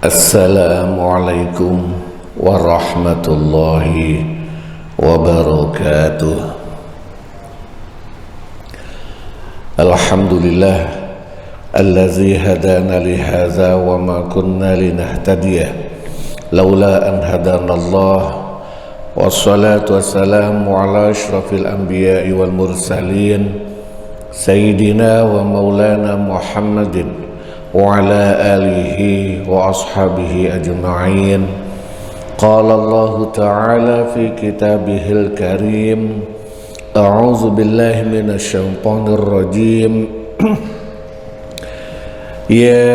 Assalamualaikum warahmatullahi wabarakatuh. Alhamdulillah allazi hadana li hadza wa ma kunna linahtadiya laula an hadana Allah. Wassalatu wassalamu ala asyrafil anbiya'i wal mursalin sayyidina wa maulana Muhammadin wa ala alihi wa ashabihi ajma'in. Qala Allah ta'ala fi kitabihil karim, a'udzu billahi minasy syaithanir rajim. Ya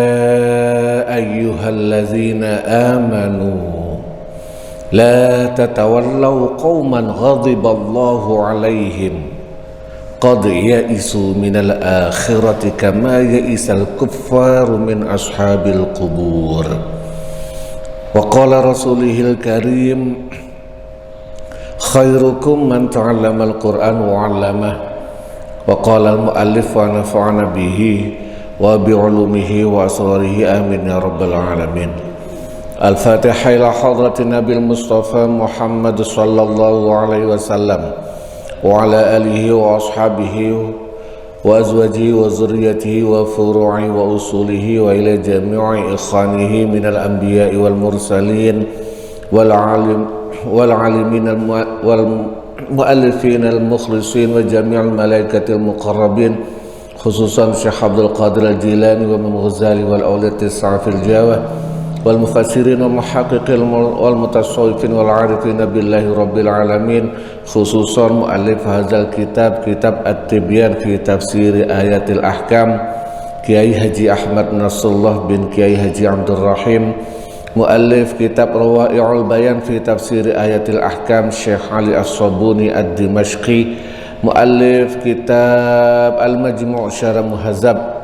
ayyuhallazina amanu la tatawallaw qauman ghadiballahu 'alaihim qad ya'isu minal akhirati kama ya'isal kuffaru min ashabil qubur. Wa qala rasulihil karim, khairukum man ta'allamal Qur'an wa 'allamah. Wa qala al-mu'allif wa nafa'ana bihi wa bi'ulumihi wa asrarihi amin ya rabbal alamin. Al-Fatihah ila hadratin Nabil Mustafa Muhammad sallallahu alaihi wasallam wa ala alihi wa ashabihi wa azwajihi wa zurriyatihi wa furu'i wa usulihi wa ila jami'i ikhwanihi minal anbiya'i wal mursalin wal alimin wal muallifin al mukhlisin wa jami'al malaikatil muqarrabin, khususan Syekh Abdul Qadir al-Jilani wa Imam Ghazali wal awliya tis'afil jawah wal mufassirin wal muhaqqiqin wal mutasawwifin wal arifin billahi rabbil alamin, khususan muallif hadzal kitab At-Tibyan fi Tafsir Ayatil Ahkam Kiai Haji Ahmad Nasrullah bin Kiai Haji Abdul Rahim, muallif kitab Rawa'i'ul Bayan fi Tafsir Ayatil Ahkam Syekh Ali As-Sabuni Ad-Dimashqi, muallif kitab Al-Majmu' Syarah Muhazzab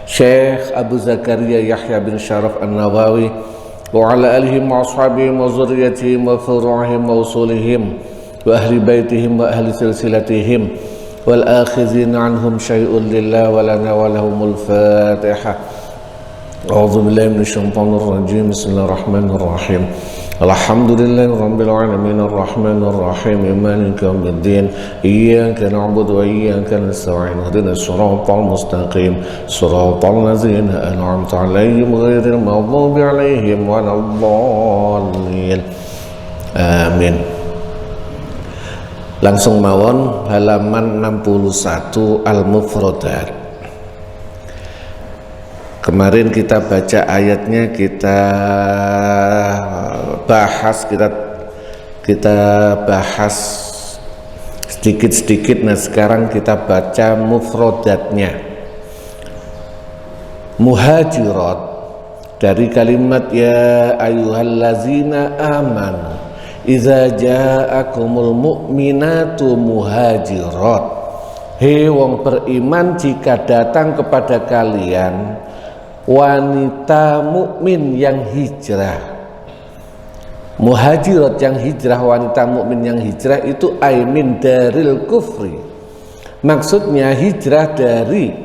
Syekh Abu Zakaria Yahya bin Syaraf An-Nawawi, wa ala alihim wa ashabihim wa zurriyatihim wa furu'ihim wa usulihim wa ahli baitihim wa ahli silsilatihim wal akhizina anhum syai'un lillah wa lana wa lahumul Fatihah. A'udzu billahi minasy syaithanir rajim. Bismillahirrahmanirrahim. Alhamdulillahi rabbil alamin arrahmanir rahim maliki yaumiddin iyyaka na'budu wa iyyaka nasta'in ihdinas siratal mustaqim siratal ladzina an'amta 'alaihim ghairil maghdubi 'alaihim waladdallin. Amin. Langsung mawon halaman 61 Al-Mufradat. Kemarin kita baca ayatnya, kita bahas sedikit-sedikit. Nah, sekarang kita baca mufradatnya. Muhajirat dari kalimat ya ayyuhallazina amanu iza ja'akumul mu'minatu muhajirat. Hei wong beriman, jika datang kepada kalian wanita mukmin yang hijrah. Muhajirat yang hijrah, wanita mukmin yang hijrah itu min daril kufri. Maksudnya hijrah dari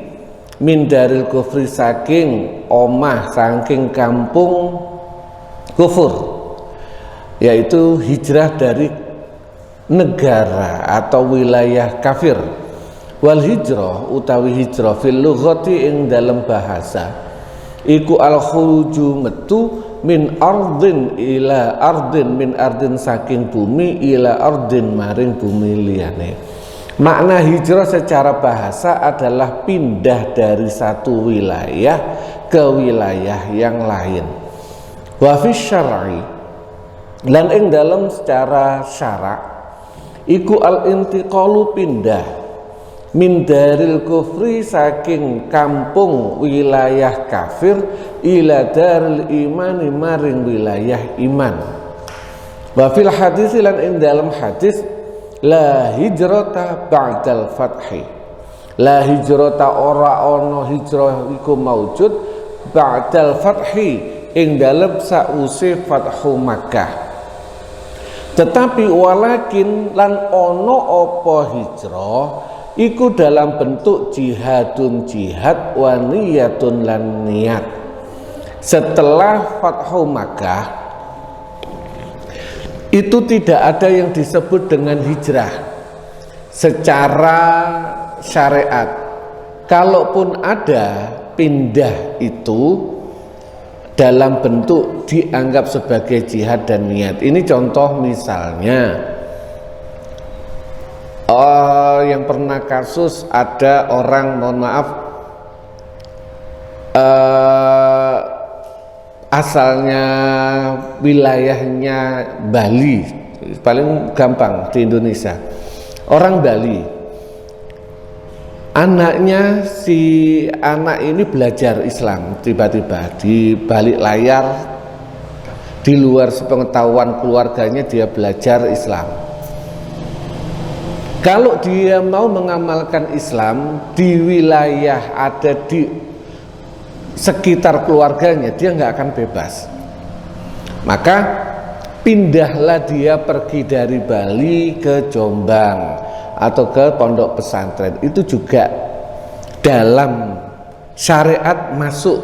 min daril kufri, saking omah, saking kampung kufur, yaitu hijrah dari negara atau wilayah kafir. Wal hijrah utawi hijrah fil lughati ing dalam bahasa iku al khuruju metu min ardin ila ardin, min ardin saking bumi ila ardin maring bumi liyane. Makna hijrah secara bahasa adalah pindah dari satu wilayah ke wilayah yang lain. Wa fi syar'i lan ing dalam secara syarak iku al intiqalu pindah min daril kufri saking kampung wilayah kafir ila daril imani maring wilayah iman. Wa fil hadis lan ing dalam hadis la hijrata ba'dal fathi, la hijrata ora ono hijrah iku maujud ba'dal fathi ing dalam sause fathu Makkah. Tetapi walakin lan ono apa hijrah iku dalam bentuk jihadun jihad wa niyatun lan niat. Setelah Fathu Makkah itu tidak ada yang disebut dengan hijrah secara syariat. Kalaupun ada, pindah itu dalam bentuk dianggap sebagai jihad dan niat. Ini contoh misalnya yang pernah kasus ada orang, mohon maaf, asalnya wilayahnya Bali, paling gampang di Indonesia, orang Bali. Anaknya, si anak ini belajar Islam, tiba-tiba di balik layar, di luar sepengetahuan keluarganya, dia belajar Islam. Kalau dia mau mengamalkan Islam di wilayah ada di sekitar keluarganya, dia nggak akan bebas. Maka pindahlah dia pergi dari Bali ke Jombang atau ke pondok pesantren. Itu juga dalam syariat masuk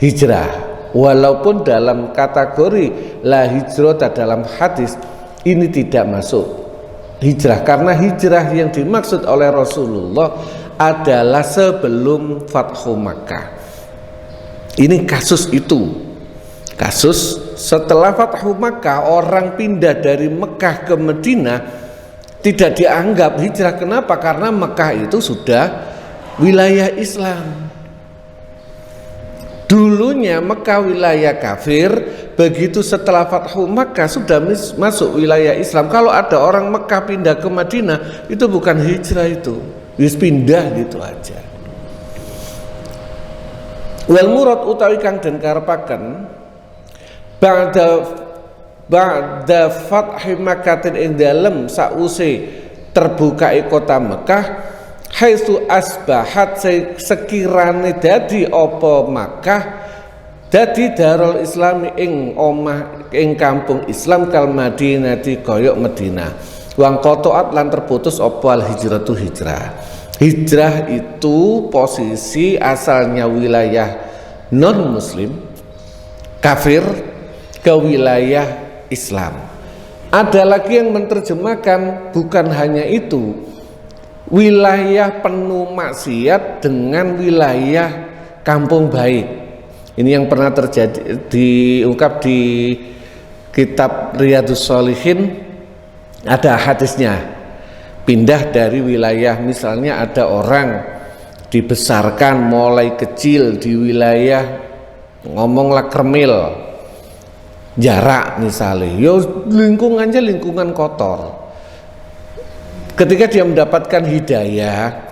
hijrah, walaupun dalam kategori la hijrah dalam hadis ini tidak masuk hijrah, karena hijrah yang dimaksud oleh Rasulullah adalah sebelum Fathu Makkah. Ini kasus itu, kasus setelah Fathu Makkah, orang pindah dari Mekah ke Madinah tidak dianggap hijrah. Kenapa? Karena Mekah itu sudah wilayah Islam. Dulunya Mekah wilayah kafir, begitu setelah Fathu Makkah sudah masuk wilayah Islam. Kalau ada orang Mekah pindah ke Madinah, itu bukan hijrah, itu pindah gitu aja. Wal murad utawi kang den karepaken ba'da fathi Makkatin ing dalem sause terbukai kota Mekah, haitsu asbahat sekirane dadi apa Makkah dadi darul Islami ing omah ing kampung Islam kal Madinati koyok Madinah, wang qataat lan terputus apa al hijratu hijrah. Hijrah itu posisi asalnya wilayah non muslim kafir ke wilayah Islam. Ada lagi yang menerjemahkan bukan hanya itu, wilayah penuh maksiat dengan wilayah kampung baik. Ini yang pernah terjadi, diungkap di kitab Riyadhus Shalihin, ada hadisnya. Pindah dari wilayah, misalnya ada orang dibesarkan mulai kecil di wilayah, ngomonglah Kermil, jarak misalnya, yo lingkungannya lingkungan kotor. Ketika dia mendapatkan hidayah,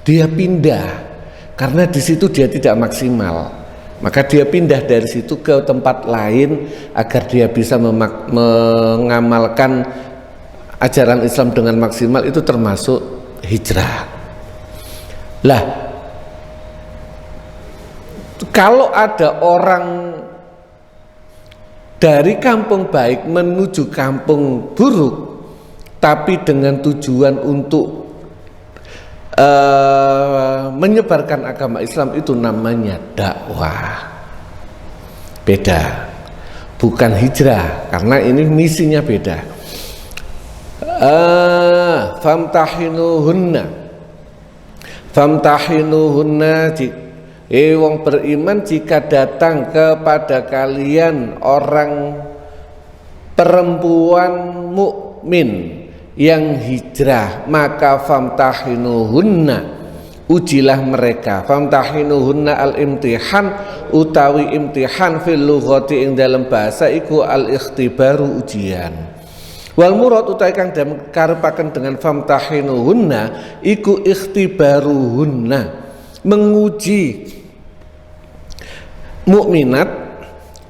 dia pindah karena di situ dia tidak maksimal, maka dia pindah dari situ ke tempat lain agar dia bisa mengamalkan ajaran Islam dengan maksimal. Itu termasuk hijrah. Lah, kalau ada orang dari kampung baik menuju kampung buruk, tapi dengan tujuan untuk menyebarkan agama Islam, itu namanya dakwah. Beda, bukan hijrah, karena ini misinya beda. Famtahinuhunna wong beriman, jika datang kepada kalian orang perempuan mukmin yang hijrah, maka famtahinuhunna, ujilah mereka. Famtahinuhunna al-imtihan utawi imtihan fil lughati ing dalam bahasa iku al-ikhtibaru, ujian. Wal murad utawi kang karepaken dengan famtahinuhunna iku ikhtibaruhunna, menguji mukminat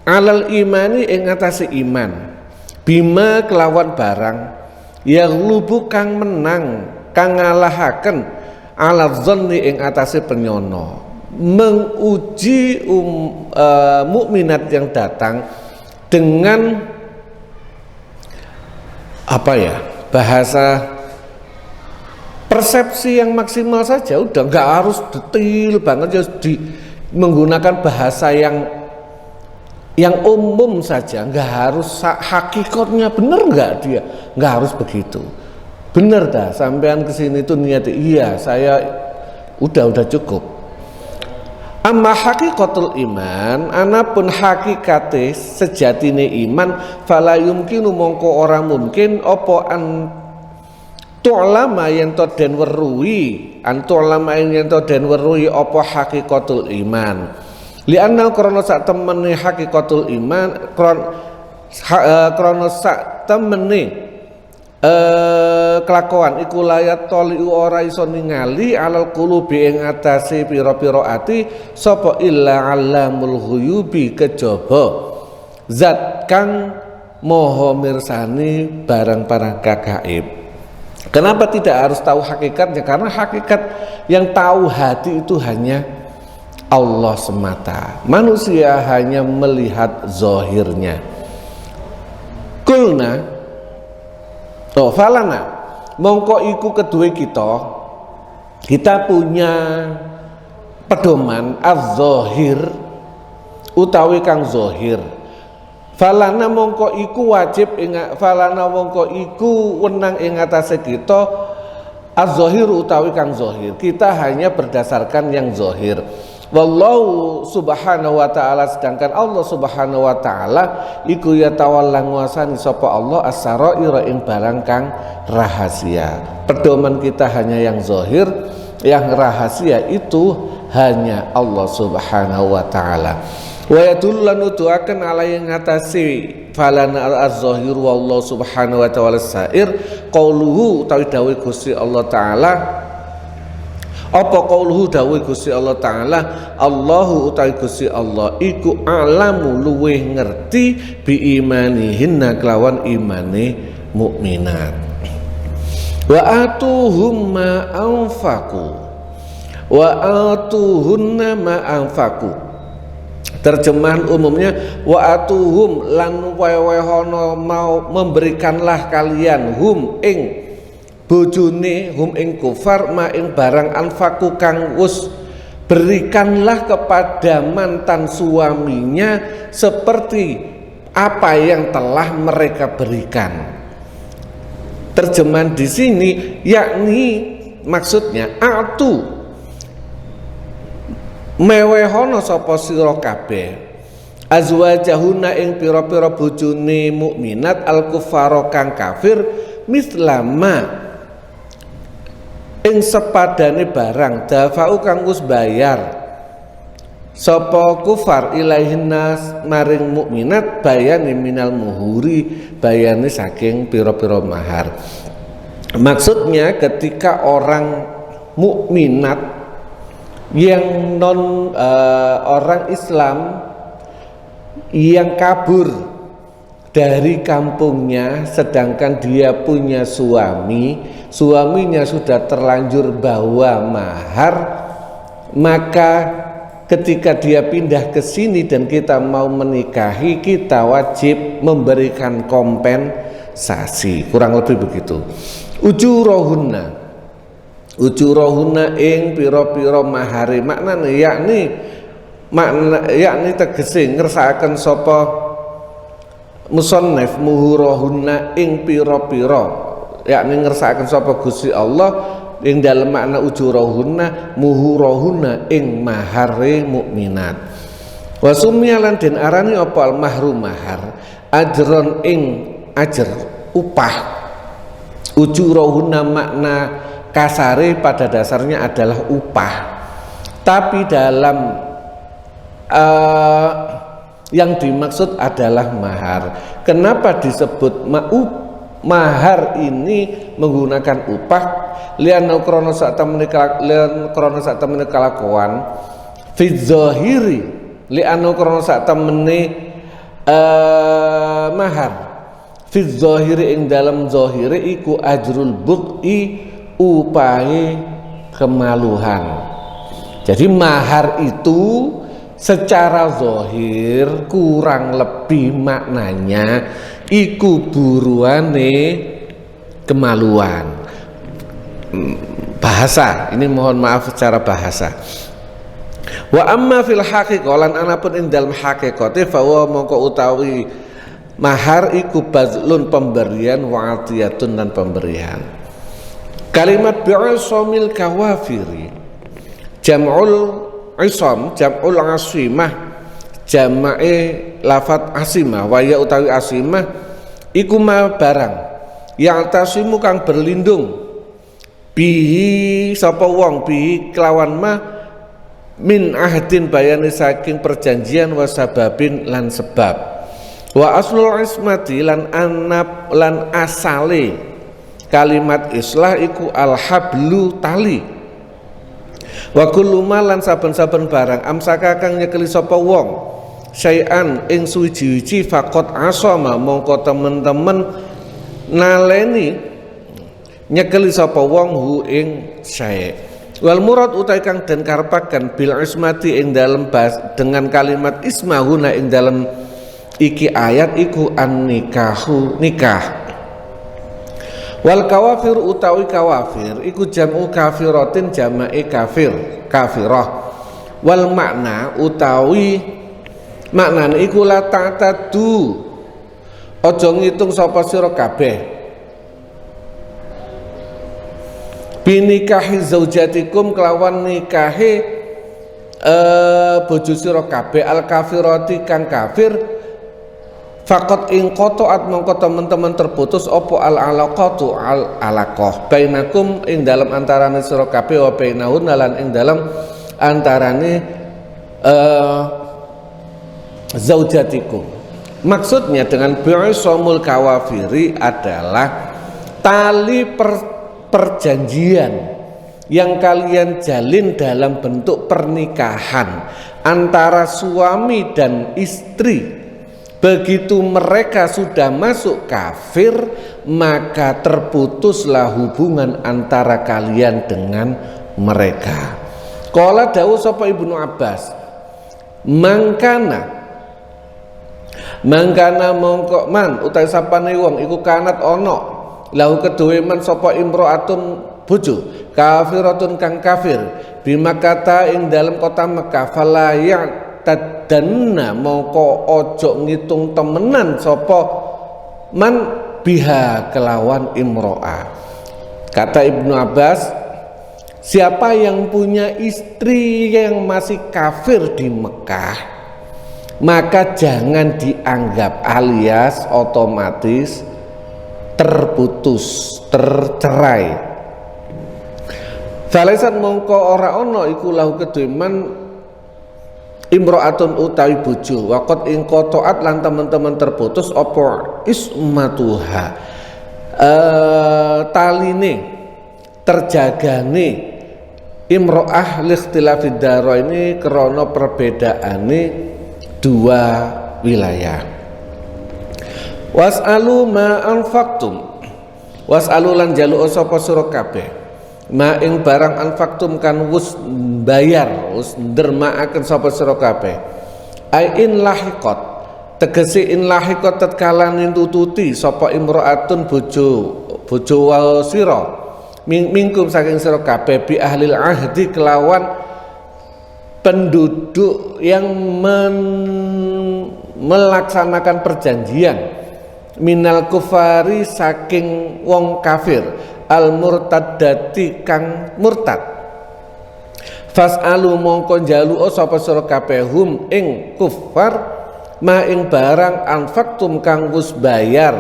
alal imani ing atase iman, bima kelawan barang yang lubu kang menang kang ngalahaken ala dzanni ing atase penyono. Menguji mukminat yang datang dengan apa ya, bahasa persepsi yang maksimal saja, udah nggak harus detail banget, ya menggunakan bahasa yang umum saja, nggak harus hakikatnya bener nggak dia, nggak harus begitu. Bener dah, sampean kesini tuh niat iya saya udah cukup. Amma hakikatul iman, anapun hakikate sejatine iman, fala yumkinu mongko orang mungkin opo an tu'lama yen to den weruhi, an tu'lama yen to den weruhi opo hakikatul iman. Li'anna krana sak temene hakikatul iman krana sak temene kelakuan iku layat toli ora iso ningali alal qulubi ing atase pira-pira ati sapa illa alamul ghuyubi kejaba zat kang maha mirsani barang-barang gaib. Kenapa tidak harus tahu hakikatnya? Karena hakikat yang tahu hati itu hanya Allah semata. Manusia hanya melihat zahirnya. Kulna falana mongko iku kedue kita punya pedoman az-zahir utawi kang zahir. Falana mongko iku wajib falana mongko iku wenang ing atase kita az-zahir utawi kang zahir. Kita hanya berdasarkan yang zahir. Wallahu subhanahu wa ta'ala, sedangkan Allah subhanahu wa ta'ala iku ya tawalla nguasani sapa Allah as-saraira ing barang kang rahasia. Pedoman kita hanya yang zahir, yang rahasia itu hanya Allah subhanahu wa ta'ala. Wa yadullan nuduaken ala yang ngatasi falana az-zahir wallahu subhanahu wa ta'ala sair qauluhu utawi dawuh Gusti Allah taala. Apa qauluhu dawuh Gusti Allah taala, Allahu utawi Gusti Allah iku alamu luweh ngerti bi imanihinna kelawan imane mukminat. Wa atuhum ma anfaqu wa atuhunna ma anfaqu. Terjemahan umumnya wa atuhum lan wewehono mau memberikanlah kalian hum ing bojone hum ing kufar ma ing barang anfaku kang wus berikanlah kepada mantan suaminya seperti apa yang telah mereka berikan. Terjemahan di sini yakni maksudnya atu mewehono sapa sira kabeh azwajahuna ing pira-pira bojone mukminat al kufara kang kafir mislama ing sepadane barang dafa'u kang wis bayar sapa kufar ilaihinnas maring mukminat bayane minal muhuri bayane saking pira-pira mahar. Maksudnya ketika orang mukminat yang non orang Islam yang kabur dari kampungnya sedangkan dia punya suaminya sudah terlanjur bawa mahar, maka ketika dia pindah ke sini dan kita mau menikahi, kita wajib memberikan kompensasi, kurang lebih begitu. Ujurohunna ing pira-pira mahare maknane yakni tegese ngersakaken sapa musannif muhurohunna ing pira-pira yakni ngersakaken sapa Gusti Allah ing dalem makna ujurohunna muhurohunna ing mahare mukminat. Wa sumyalan den arani apa al mahru mahar ajron ing ajer upah. Ujurohunna makna kasare pada dasarnya adalah upah, tapi dalam yang dimaksud adalah mahar. Kenapa disebut mahar ini menggunakan upah? Lian krono sak temene kelakuan fi zahiri lian krono sak temene mahar fi zahiri ing dalam zahiri iku ajrul buqi upahe kemaluhan. Jadi mahar itu secara zahir kurang lebih maknanya iku buruane kemaluan. Bahasa ini mohon maaf secara bahasa. Wa amma fil haqiqah lan anapun ing dalem hakikate fa wa mongko utawi mahar iku bazlun pemberian wa atiyatun dan pemberian. Kalimat bi'asamil kawafiri jam'ul isam jam'ul asimah jama'e lafat asimah wa ya utawi asimah iku ma barang yang tasimu kang berlindung bihi sapa wong bihi kelawan ma min ahdin bayani saking perjanjian wa sababin lan sebab wa aslul ismati lan anab lan asale kalimat islah iku alhablu tali wa kullu lan saben-saben barang amsaka kang nyekeli sapa wong syai'an ing suwiji-wiji faqat asama mongko temen-temen naleni nyekeli sapa wong hu ing syai'. Wal murad utai kang den karepaken bil ismati ing dalem dengan kalimat ismahuna ing dalem iki ayat iku an nikahu nikah. Wal kawafir utawi kawafir iku jam'u kafiratin jama'i kafir kafirah. Wal makna utawi maknane iku la ta'tadu aja ngitung sapa sira kabeh binikahi zaujatikum kelawan nikahi bojo sira kabeh al kafirati kang kafir faqat ing qata'at mongko teman-teman terputus apa al alaqatu al alaqah bainakum ing dalam antarane sira kabeh wa bainahun lan ing dalam antarane zaujatikum. Maksudnya dengan bi'asamul kawafiri adalah tali perjanjian yang kalian jalin dalam bentuk pernikahan antara suami dan istri. Begitu mereka sudah masuk kafir, maka terputuslah hubungan antara kalian dengan mereka. Qala dawuh sapa Ibnu Abbas, mangkana mongko man utawi sapane wong iku kanat ana lahu keduwe man sapa imro'atun bojo kafiratun kang kafir bimakata ing dalam kota Mekah fala ya'tadanna mongko ojo ngitung temenan sapa man biha kelawan imro'ah. Kata Ibnu Abbas, siapa yang punya istri yang masih kafir di Mekah, maka jangan dianggap alias otomatis terputus, tercerai. Falaisat mongko ora ono iku lahu kedeman imro'atun utawi bojo waqat ing qata'at lan teman-teman terputus apa ismatuha taline terjagane imro'ah likhtilafid dara ini krana perbedaane dua wilayah. Was'alu ma anfaqtum was'alu lan jaluk sapa sira kabeh ma ing barang anfaqtum kan wus bayar wus ndermakaken sapa sira kabeh ai in lahiqat tegese in lahiqat tatkala nintututi sapa imro'atun bojo sira mingkum saking sira kabeh bi ahlil ahdi kelawan penduduk yang melaksanakan perjanjian minal kufari saking wong kafir al murtadati kang murtad fas'alu mongko njaluk sapa sira kabeh hum ing kufar ma ing barang anfaqtum kang wis bayar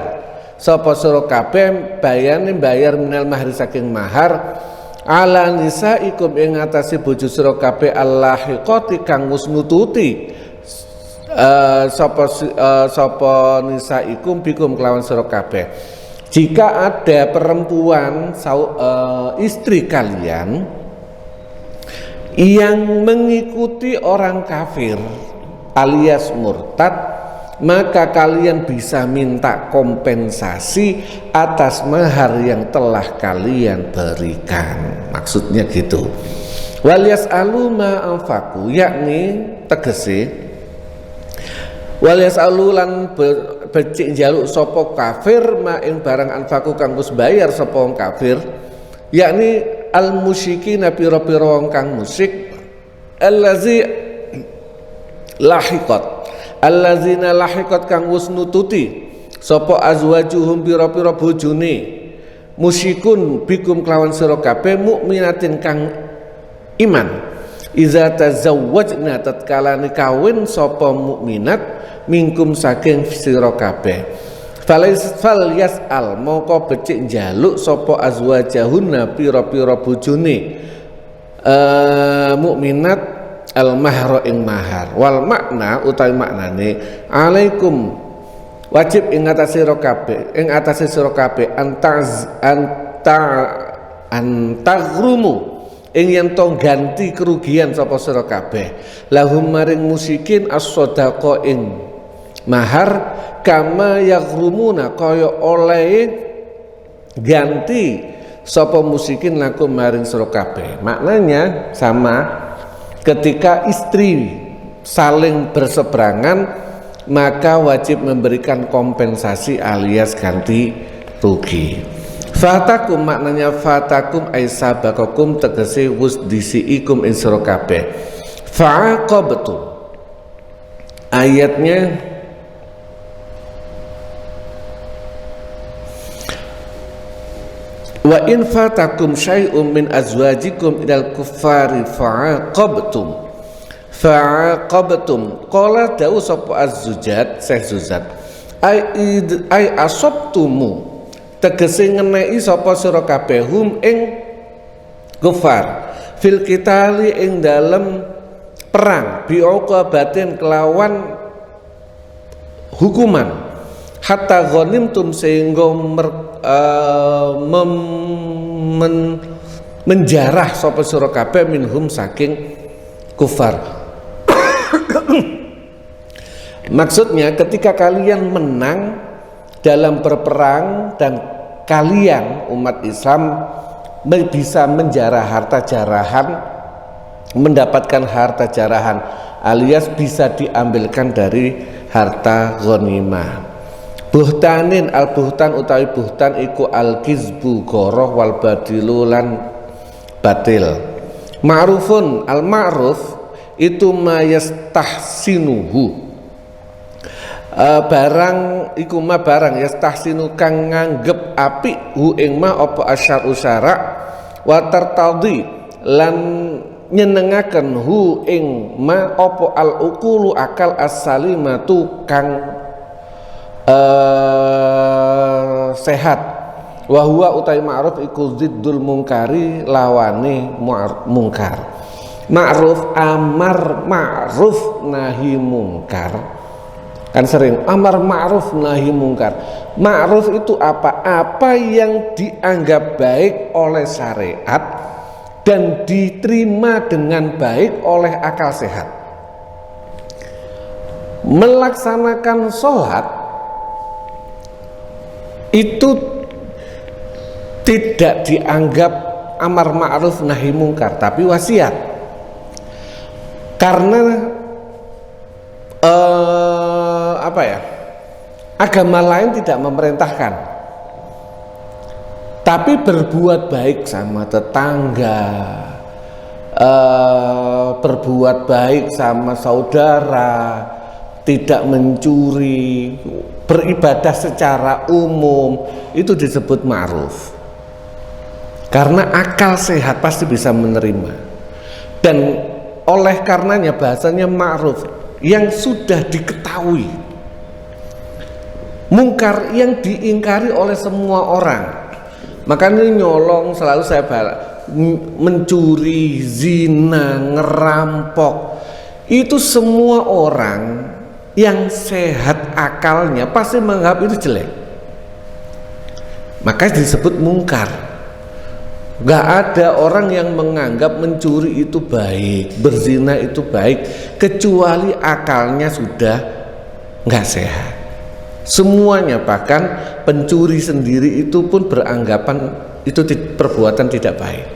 sapa sira kabeh bayane bayar minal mahri saking mahar ala nisaikum ing atase bojo sira kabeh allahiqati kang wis nututi sapa nisaikum bikum kelawan sira kabeh. Jika ada perempuan istri kalian yang mengikuti orang kafir alias murtad, maka kalian bisa minta kompensasi atas mahar yang telah kalian berikan. Maksudnya gitu. Wal yas'alu ma anfaqu, yakni tegese wal yas'alu lan becik njaluk sapa kafir ma ing barang anfaqu kang wis bayar sapa wong kafir, yakni al musyriki pira-pira wong kang musyrik allazi lahiqat allazina lahiqat kang wis nututi sapa azwajuhum pira-pira bojone musyikun bikum kelawan sira kabeh mukminatin kang iman iza tazawwajna tatkala kawin sapa mukminat mingkum saking sira kabeh fal yas'al moko becik njaluk sapa azwajahunna pira-pira bojone mukminat al mahra ing mahar wal makna utawi maknane alaikum wajib ing atase sira kabeh antagrumu ing yen to ganti kerugian sapa sira kabeh lahum maring musikin as-shadaqah ing mahar kama yagrumuna kaya oleh ganti sapa musikin lakum maring sira kabeh. Maknanya sama, ketika istri saling berseberangan maka wajib memberikan kompensasi alias ganti rugi. Fatakum maknanya fatakum ay sabaqakum tegese wis disiikum ing sira kabeh. Fa'aqabtu ayatnya wa in fatakum syai'un min azwajikum ilal kuffari fa'aqabtum qala dawu sapa az-zujat Syekh Zuzat ai asabtumu tegese ngeneki sapa sira kabeh hum ing kufar fil qitali ing dalem perang bi'uqabatin kelawan hukuman hatta ghanimtum sehingga menjarah sapa sira kabeh minhum saking kufar. Maksudnya ketika kalian menang dalam berperang dan kalian umat Islam bisa menjarah harta jarahan, mendapatkan harta jarahan alias bisa diambilkan dari harta ghanimah. Buhtanin al buhtan utawi buhtan iku al kizbu goroh wal badilu lan batil. Ma'rufun al ma'ruf itu ma yastahsinuhu barang iku ma barang yastahsinu kang nganggep apik hu ing ma apa asyar usara wa tartadi lan nyenengaken hu ing ma apa al uqulu akal as-salimatu kang sehat wa huwa utai ma'ruf iku ziddul mungkari lawane mungkar. Ma'ruf amar ma'ruf nahi mungkar, kan sering amar ma'ruf nahi mungkar. Ma'ruf itu apa yang dianggap baik oleh syariat dan diterima dengan baik oleh akal sehat. Melaksanakan sholat itu tidak dianggap amar ma'ruf nahi mungkar, tapi wasiat. Karena agama lain tidak memerintahkan, tapi berbuat baik sama tetangga, berbuat baik sama saudara, tidak mencuri, beribadah secara umum, itu disebut ma'ruf. Karena akal sehat pasti bisa menerima. Dan oleh karenanya bahasanya ma'ruf yang sudah diketahui. Mungkar yang diingkari oleh semua orang. Makanya nyolong selalu saya balas, mencuri, zina, ngerampok, itu semua orang yang sehat akalnya pasti menganggap itu jelek, maka disebut mungkar. Gak ada orang yang menganggap mencuri itu baik, berzina itu baik, kecuali akalnya sudah gak sehat. Semuanya, bahkan pencuri sendiri itu pun beranggapan itu perbuatan tidak baik.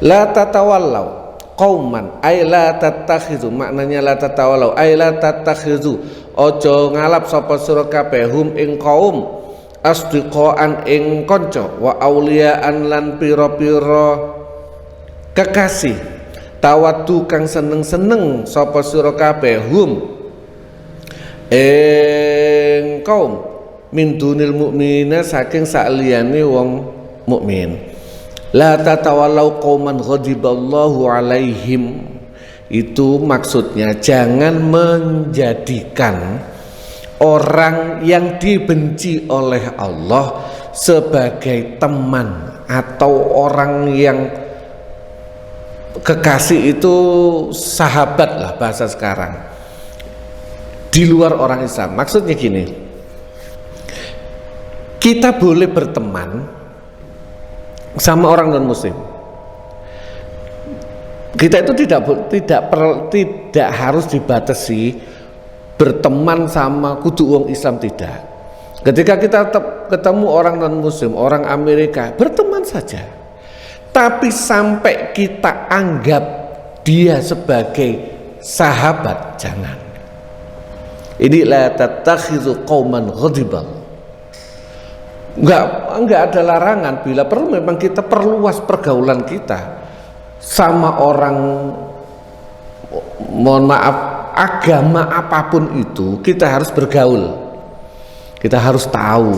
La tatawallau qauman ay la tattakhidhu, maknanya la tatawallau ay la tattakhidhu, ojo ngalap sapa sira kabeh hum ing kaum asdiqaan ing kanca wa auliyaan lan pira-pira kekasih Tawaddu kang seneng-seneng sapa sira kabeh hum ing kaum min dunil mukminina saking saliyane wong mukmin. La tatawallau qauman ghadiballahu alaihim, itu maksudnya jangan menjadikan orang yang dibenci oleh Allah sebagai teman atau orang yang kekasih itu sahabat lah bahasa sekarang di luar orang Islam. Maksudnya gini, kita boleh berteman sama orang non muslim. Kita itu tidak harus dibatasi berteman sama kudu wong Islam, tidak. Ketika kita ketemu orang non muslim, orang Amerika, berteman saja. Tapi sampai kita anggap dia sebagai sahabat, jangan. Ini la tattakhidhu qauman ghadiban. Enggak ada larangan, bila perlu memang kita perluas pergaulan kita sama orang, mohon maaf, agama apapun itu kita harus bergaul. Kita harus tahu,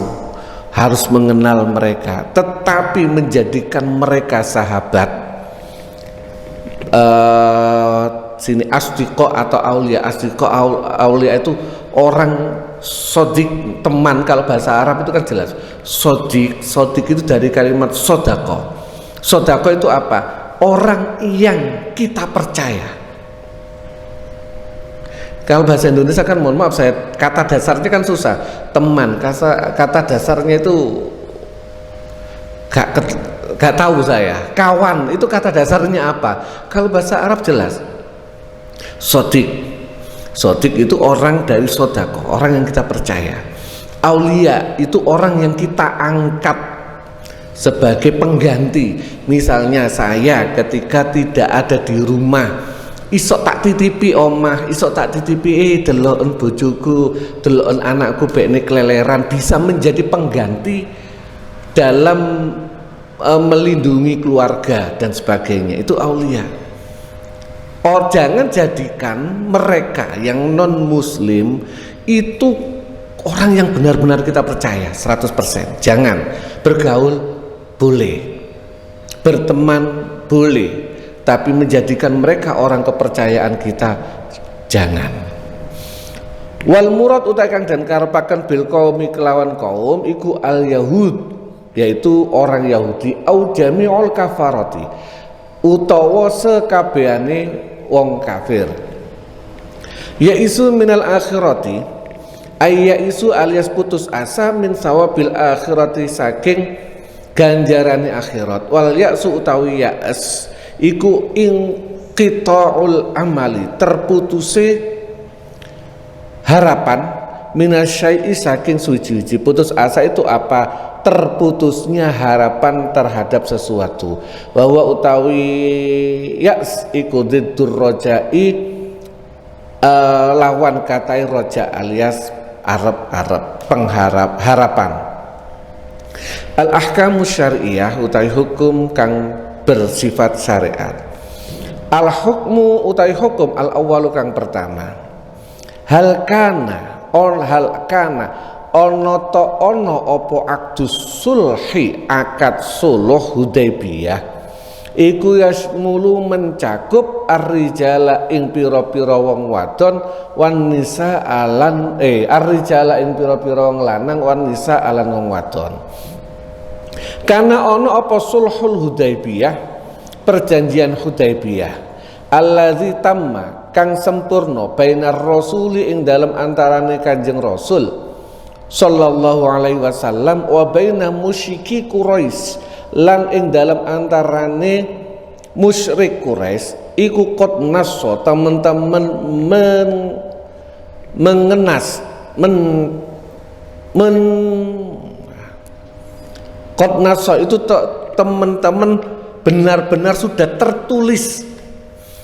harus mengenal mereka, tetapi menjadikan mereka sahabat. Sini asdiqo atau aulia. Asdiqo aulia itu orang sodik, teman. Kalau bahasa Arab itu kan jelas sodik itu dari kalimat sodako. Sodako itu apa? Orang yang kita percaya. Kalau bahasa Indonesia kan mohon maaf, kata dasarnya kan susah. Teman, kata dasarnya itu gak tahu saya. Kawan itu kata dasarnya apa? Kalau bahasa Arab jelas. Sodik itu orang dari sodako, orang yang kita percaya. Aulia itu orang yang kita angkat sebagai pengganti. Misalnya saya ketika tidak ada di rumah, isok tak titipi omah, isok tak titipi deloken bojoku, deloken anakku bekne keleleran, bisa menjadi pengganti dalam melindungi keluarga dan sebagainya. Itu aulia. Oh, jangan jadikan mereka yang non muslim itu orang yang benar-benar kita percaya 100%. Jangan. Bergaul boleh, berteman boleh, tapi menjadikan mereka orang kepercayaan kita jangan. Wal murad utai kang dan karepaken bil qaumi kelawan kaum iku al yahud, yaitu orang Yahudi, au jami'ul kafarati, utawa sekabehane wong kafir. Ya isu minal akhirati, ayya isu alias putus asa min sawabil akhirati saking ganjarane akhirat. Wal ya'su utawi ya'as iku inqita'ul amali, terputuse harapan minasyai'i saking suci-suci. Putus asa itu apa? Terputusnya harapan terhadap sesuatu. Bahwa utawi ya'as iku diddur rojai, lawan katai roja alias Arab harapan. Al ahkamu syariah utawi hukum kang bersifat syariat. Al hukmu utawi hukum al awalu kang pertama. Hal kana ono to ono opo akdus sulhi, akad suluh Hudaibiyah iku yasmulu mencakup ar-rijala ing pira-pira wong wadon wan nisa alan ar-rijala ing pira-pira wong lanang wan nisa alan wong wadon. Karena ono apa sulhul Hudaibiyah, perjanjian Hudaibiyah, allazi tamma kang sempurna bainar rasuli ing dalam antarane Kanjeng Rasul sallallahu alaihi wasallam wa baina musyriki Quraisy, lan ing dalam antarane musyrik Quraisy iku qad nasso, teman-teman mengenas qad nasso itu teman-teman benar-benar sudah tertulis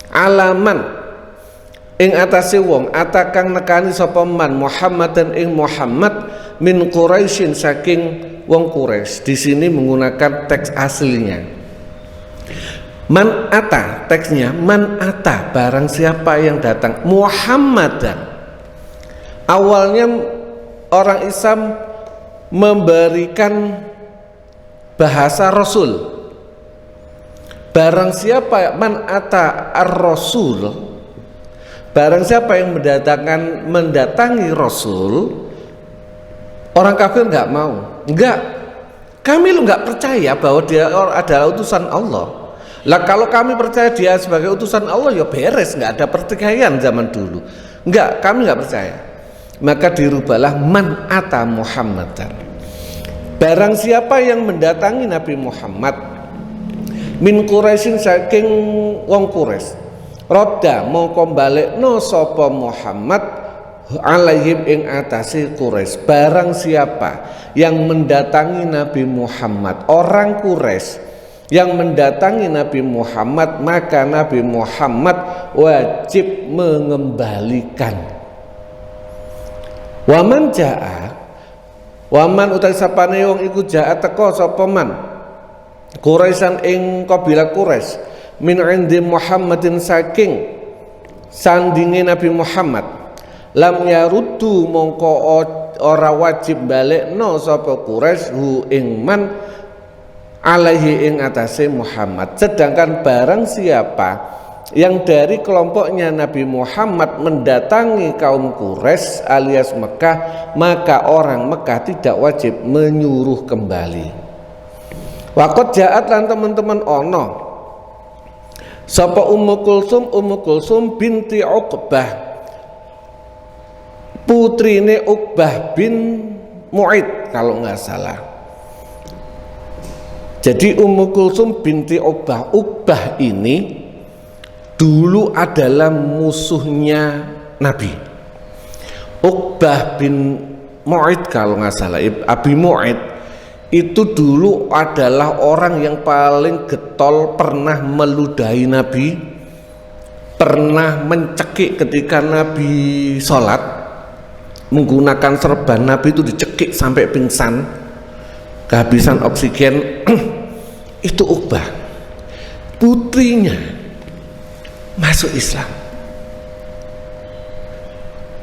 alaman ing atase wong atakang nekani sapa man Muhammadan ing Muhammad min Quraisyin saking wong Quraisy. Di sini menggunakan teks aslinya. Man ata, teksnya man ata, barang siapa yang datang, Muhammadan. Awalnya orang Islam memberikan bahasa Rasul. Barang siapa man ata ar-Rasul, barang siapa yang mendatangi Rasul, orang kafir nggak mau, kami lu nggak percaya bahwa dia adalah utusan Allah. Lah kalau kami percaya dia sebagai utusan Allah, ya beres, nggak ada pertikaian zaman dulu. Kami nggak percaya. Maka dirubahlah man ata Muhammadan. Barang siapa yang mendatangi Nabi Muhammad min Quraisyin saking wong Quraisy, roda mongko balekno sapa Muhammad alaihim ing atase Quraisy. Barang siapa yang mendatangi Nabi Muhammad, orang Quraisy yang mendatangi Nabi Muhammad, maka Nabi Muhammad wajib mengembalikan. Waman jaa, waman utai sapane wong iku jaa teka sapa man Quraisyan ing kabilah Quraisy min indi Muhammadin saking sandinge Nabi Muhammad, lam yaruddu mongko ora wajib balekno sapa Quraisy hu ing man alaihi ing atase Muhammad. Sedangkan barang siapa yang dari kelompoknya Nabi Muhammad mendatangi kaum Quraisy alias Mekah, maka orang Mekah tidak wajib menyuruh kembali. Waqad ja'at lan teman-teman ono sapa Ummu Kulsum binti Uqbah, putrine Uqbah bin Mu'id kalau nggak salah. Jadi Ummu Kulsum binti Uqbah ini dulu adalah musuhnya Nabi. Uqbah bin Mu'id kalau nggak salah, Abi Mu'id itu dulu adalah orang yang paling getol, pernah meludahi Nabi, pernah mencekik ketika Nabi sholat menggunakan serban Nabi itu dicekik sampai pingsan, kehabisan oksigen. Itu Uqbah, putrinya masuk Islam.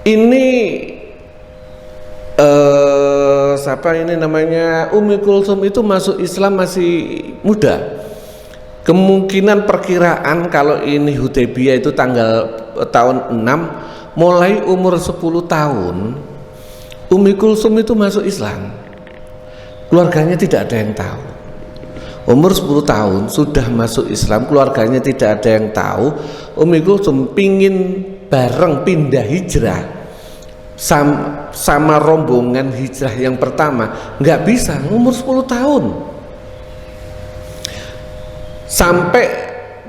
Ini siapa ini namanya, Ummu Kulsum itu masuk Islam masih muda. Kemungkinan perkiraan kalau ini Hudaybiyah itu tahun 6, mulai umur 10 tahun Ummu Kulsum itu masuk Islam. Keluarganya tidak ada yang tahu. Umur 10 tahun sudah masuk Islam, keluarganya tidak ada yang tahu. Ummu Kulsum pingin bareng pindah hijrah sama rombongan hijrah yang pertama, nggak bisa, umur 10 tahun. Sampai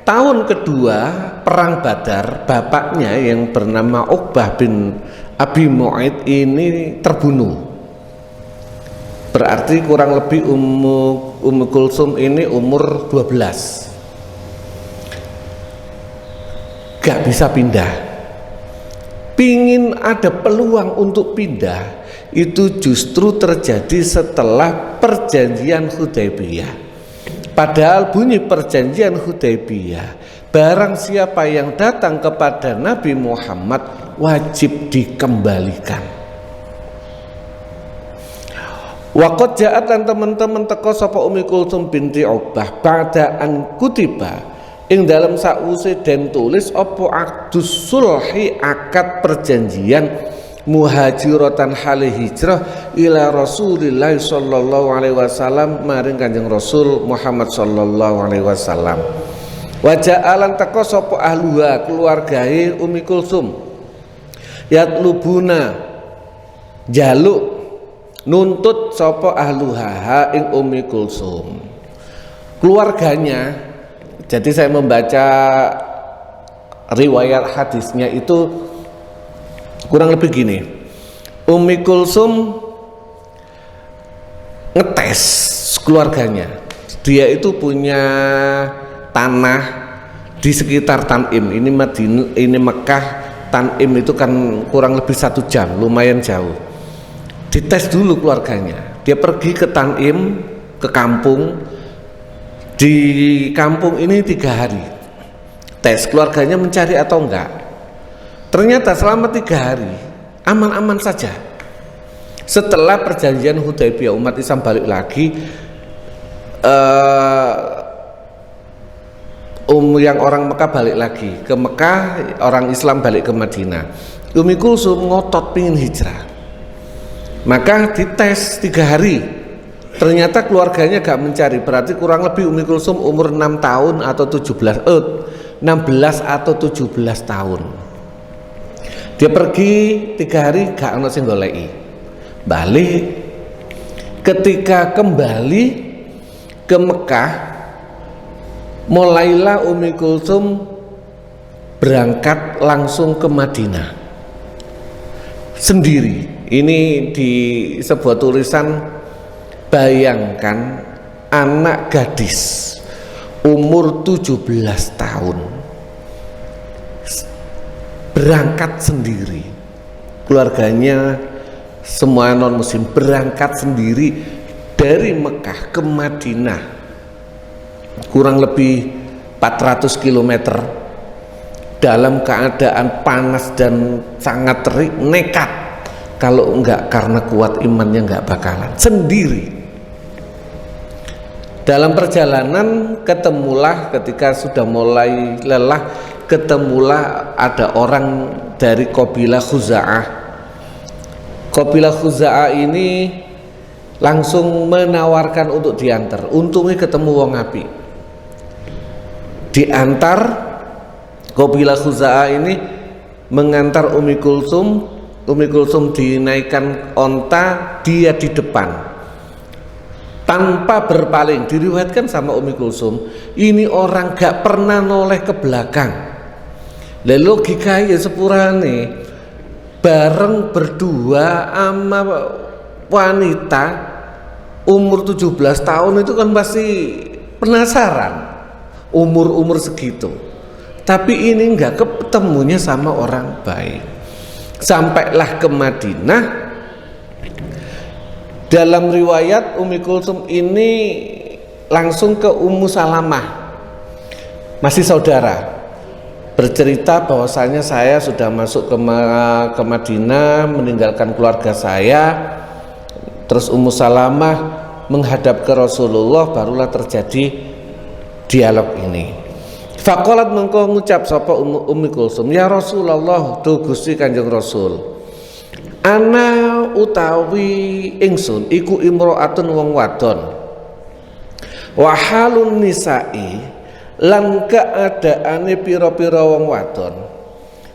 tahun kedua perang Badar, bapaknya yang bernama Uqbah bin Abi Mu'id ini terbunuh. Berarti kurang lebih Ummu Kulsum ini umur 12, gak bisa pindah. Pingin ada peluang untuk pindah, itu justru terjadi setelah perjanjian Hudaybiyah. Padahal bunyi perjanjian Hudaybiyah, barang siapa yang datang kepada Nabi Muhammad wajib dikembalikan. Waqad ja'at lan teman-teman teko sapa Ummu Kulsum binti Uqbah ba'da an kutiba ing dalam sakwise den tulis apa aqdus sulhi, akad perjanjian muhajiratan hale hijrah ila Rasulillah sallallahu alaihi wasallam maring Kanjeng Rasul Muhammad sallallahu alaihi wasallam. Wa ja'alan teko sapa ahluha, keluargae Ummu Kulsum, yatlubuna jaluk nuntut sapa ahluha ing Ummu Kulsum, keluarganya. Jadi saya membaca riwayat hadisnya itu kurang lebih gini. Ummu Kulsum ngetes keluarganya. Dia itu punya tanah di sekitar Tanim. Ini Madinah, ini Mekah, Tanim itu kan kurang lebih 1 jam, lumayan jauh. Dites dulu keluarganya. Dia pergi ke Tanim, ke kampung, Di kampung ini 3 hari tes keluarganya mencari atau enggak. Ternyata selama 3 hari aman-aman saja. Setelah perjanjian Hudaybiyah umat Islam balik lagi, yang orang Mekah balik lagi ke Mekah, orang Islam balik ke Madinah. Umi Kulsum ngotot pingin hijrah, maka dites 3 hari. Ternyata keluarganya gak mencari, berarti kurang lebih Umi Kulsum umur 6 tahun atau 16 atau 17 tahun. Dia pergi 3 hari gak ono sing goleki. Balik. Ketika kembali ke Mekah, mulailah Umi Kulsum berangkat langsung ke Madinah sendiri. Ini di sebuah tulisan, bayangkan anak gadis umur 17 tahun berangkat sendiri, keluarganya semua non muslim berangkat sendiri dari Mekah ke Madinah, kurang lebih 400 km dalam keadaan panas dan sangat terik, nekat. Kalau enggak karena kuat imannya enggak bakalan sendiri. Dalam perjalanan ketemulah, ketika sudah mulai lelah, ketemulah ada orang dari kabilah Khuza'ah. Kabilah Khuza'ah ini langsung menawarkan untuk diantar. Untungnya ketemu wong api, diantar. Kabilah Khuza'ah ini mengantar Umi Kulsum. Umi Kulsum dinaikkan onta, dia di depan tanpa berpaling. Diriwayatkan sama Umi Kulsum, ini orang gak pernah noleh ke belakang. Lalu logika ya sepurane, bareng berdua sama wanita umur 17 tahun itu kan pasti penasaran umur-umur segitu. Tapi ini enggak, ketemunya sama orang baik. Sampailah ke Madinah. Dalam riwayat Umi Kulsum ini langsung ke Ummu Salamah, masih saudara, bercerita bahwasanya saya sudah masuk ke Madinah, meninggalkan keluarga saya. Terus Ummu Salamah menghadap ke Rasulullah, barulah terjadi dialog ini. Faqalat mengko ngucap sapa Ummi Kulsum, ya Rasulullah, tu Gusti Kanjeng Rasul, ana utawi ingsun iku imro'atun wong wadon, wa halun nisa'i lan keadaane pira-pira wong wadon,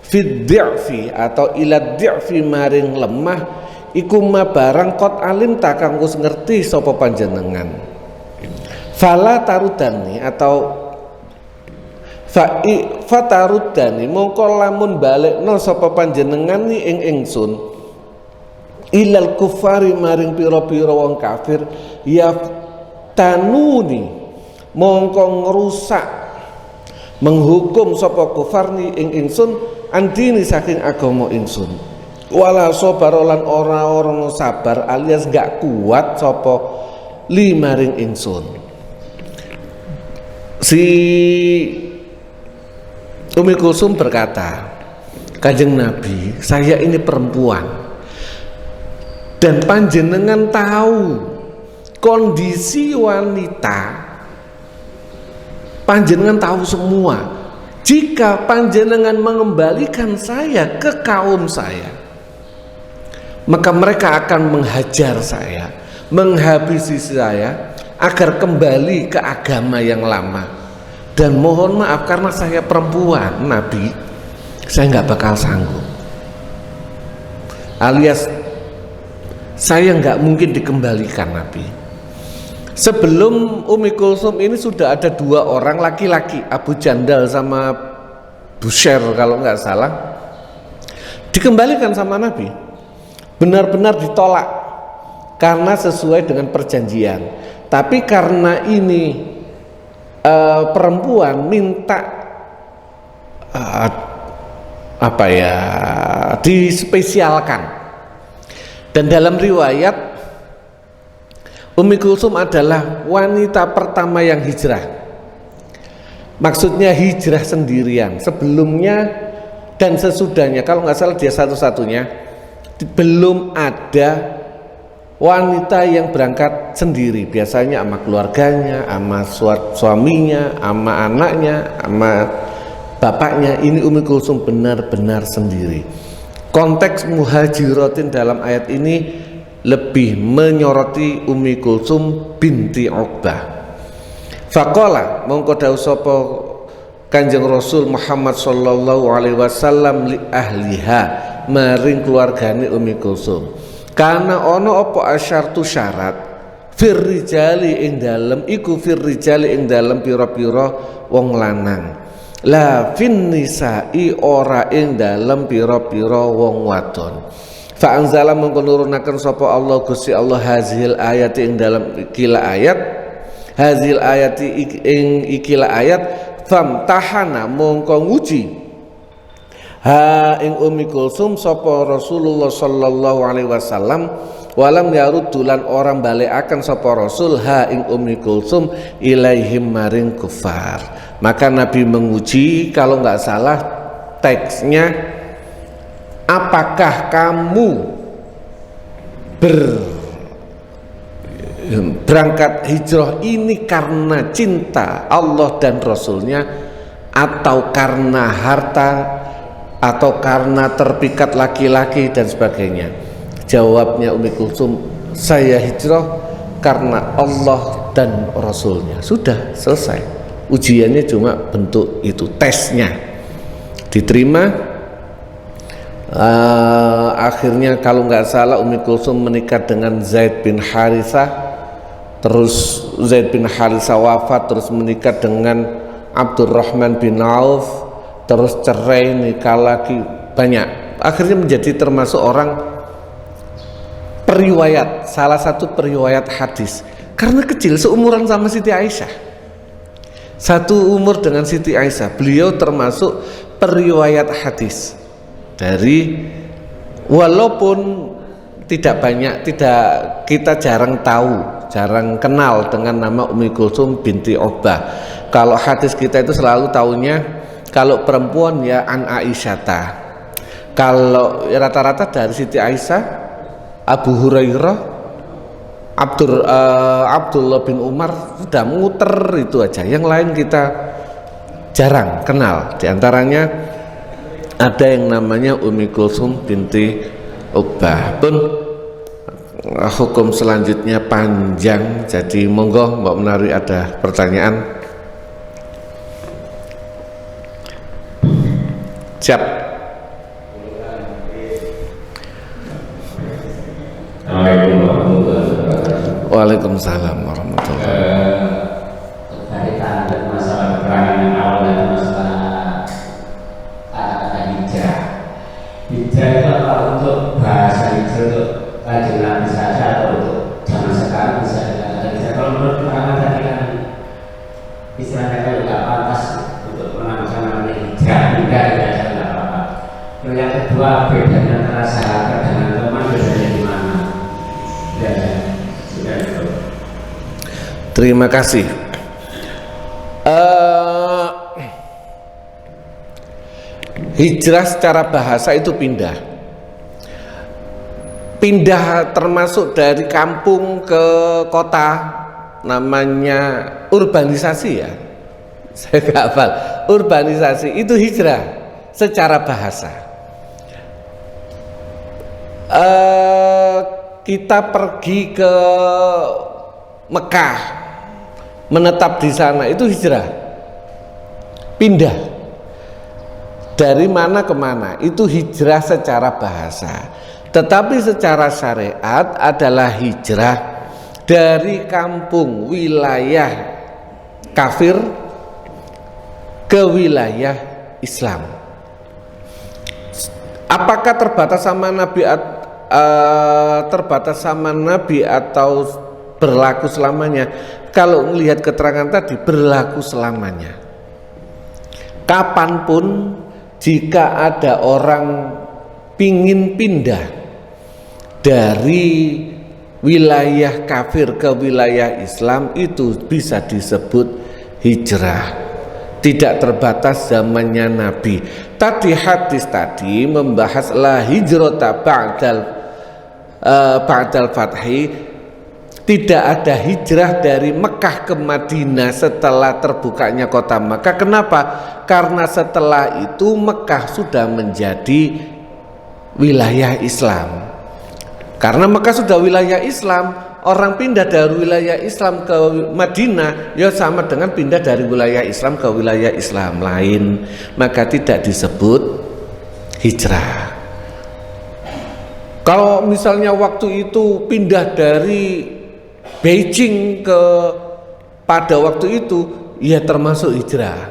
fid dhi'fi atau ila dhi'fi maring lemah, iku ma barang kot alim takang wis ngerti sapa panjenengan. Fala tarudani atau fatarudani mongko lamun balekno sapa panjenengan ni ing ingsun ilal kufari maring pira-pira wong kafir, ya tanuni mongko ngrusak menghukum sapa kufar ni ing ingsun andini saking agama ingsun, wala sabarolan ora sabar alias gak kuat sapa li maring ingsun. Si Umi Kulsum berkata, Kanjeng Nabi, saya ini perempuan dan panjenengan tahu kondisi wanita, panjenengan tahu semua. Jika panjenengan mengembalikan saya ke kaum saya, maka mereka akan menghajar saya, menghabisi saya agar kembali ke agama yang lama. Dan mohon maaf karena saya perempuan, Nabi, saya nggak bakal sanggup. Alias saya nggak mungkin dikembalikan, Nabi. Sebelum Umi Kulsum ini sudah ada 2 orang laki-laki, Abu Jandal sama Bushair kalau nggak salah, dikembalikan sama Nabi. Benar-benar ditolak karena sesuai dengan perjanjian. Tapi karena ini perempuan minta dispesialkan. Dan dalam riwayat Ummi Kulsum adalah wanita pertama yang hijrah. Maksudnya hijrah sendirian. Sebelumnya dan sesudahnya, kalau nggak salah dia satu-satunya, belum ada wanita yang berangkat sendiri. Biasanya sama keluarganya, sama suaminya, sama anaknya, sama bapaknya. Ini Ummi Kulsum benar-benar sendiri. Konteks muhajiratin dalam ayat ini lebih menyoroti Ummi Kulsum binti Uqbah. Faqala mongko dawuh sapa Kanjeng Rasul Muhammad sallallahu alaihi wasallam li ahliha maring keluargane Ummi Kulsum. Karena ono apa asyartu syarat firrijali ing dalem iku firrijali ing dalem pira-pira wong lanang. La fin nisa'i ora ing dalem pira-pira wong wadon. Fa anzala mongko nurunaken sapa Allah Gusti Allah hazil ayat ing dalem ikila ayat hazil ayat ing ikila ayat famtahana mongko nguji ha ing Ummi Kulsum sapa Rasulullah sallallahu alaihi wasallam walam yaruddulan orang balekaken sapa Rasul ha ing Ummi Kulsum ilaihim maring kufar. Maka Nabi menguji, kalau nggak salah teksnya, apakah kamu berangkat hijrah ini karena cinta Allah dan Rasulnya, atau karena harta, atau karena terpikat laki-laki dan sebagainya. Jawabnya Ummi Kulsum, saya hijrah karena Allah dan Rasulnya. Sudah selesai. Ujiannya cuma bentuk itu, tesnya diterima. Akhirnya kalau nggak salah Ummi Kulsum menikah dengan Zaid bin Harithah, terus Zaid bin Harithah wafat, terus menikah dengan Abdurrahman bin Auf, terus cerai, nikah lagi, banyak. Akhirnya menjadi termasuk orang periwayat, salah satu periwayat hadis, karena kecil, seumuran sama Siti Aisyah, satu umur dengan Siti Aisyah. Beliau termasuk periwayat hadis dari, walaupun tidak banyak, kita jarang tahu, jarang kenal dengan nama Ummi Kulsum binti Uqbah. Kalau hadis kita itu selalu tahunya kalau perempuan ya an Aisyata, kalau rata-rata dari Siti Aisyah, Abu Hurairah, Abdullah bin Umar, sudah muter itu aja. Yang lain kita jarang kenal. Di antaranya ada yang namanya Ummi Kulsum binti Uqbah. Pun hukum selanjutnya panjang, jadi monggo Mbak Menari ada pertanyaan. Siap. Waalaikumsalam warahmatullahi wabarakatuh. Berkaitan dengan masalah keterangan yang awal dan masalah kata-kata hijrah. Hijrah itu apa untuk bahasa hijrah untuk Kanjeng Nabi saja atau untuk zaman sekarang bisa dikatakan hijrah? Kalau menurut keterangan tadi kan istilahnya kalau nggak pantas untuk menamakan namanya hijrah, tidak apa-apa. Yang kedua, bedanya antara sahabat dengan teman bedanya di mana? Ya. Terima kasih. Hijrah secara bahasa itu pindah termasuk dari kampung ke kota, namanya urbanisasi ya. Saya nggak hafal. Urbanisasi itu hijrah secara bahasa. Kita pergi ke Mekah, menetap di sana, itu hijrah, pindah dari mana ke mana, itu hijrah secara bahasa. Tetapi secara syariat adalah hijrah dari kampung wilayah kafir ke wilayah Islam. Apakah terbatas sama Nabi atau berlaku selamanya? Kalau melihat keterangan tadi, berlaku selamanya. Kapanpun jika ada orang pingin pindah dari wilayah kafir ke wilayah Islam itu bisa disebut hijrah, tidak terbatas zamannya Nabi. Tadi hadis tadi membahas la hijrata ba'dal fathi, tidak ada hijrah dari Mekah ke Madinah setelah terbukanya kota Mekah. Kenapa? Karena setelah itu Mekah sudah menjadi wilayah Islam. Karena Mekah sudah wilayah Islam, orang pindah dari wilayah Islam ke Madinah ya sama dengan pindah dari wilayah Islam ke wilayah Islam lain, maka tidak disebut hijrah. Kalau misalnya waktu itu pindah dari Beijing pada waktu itu ya termasuk hijrah.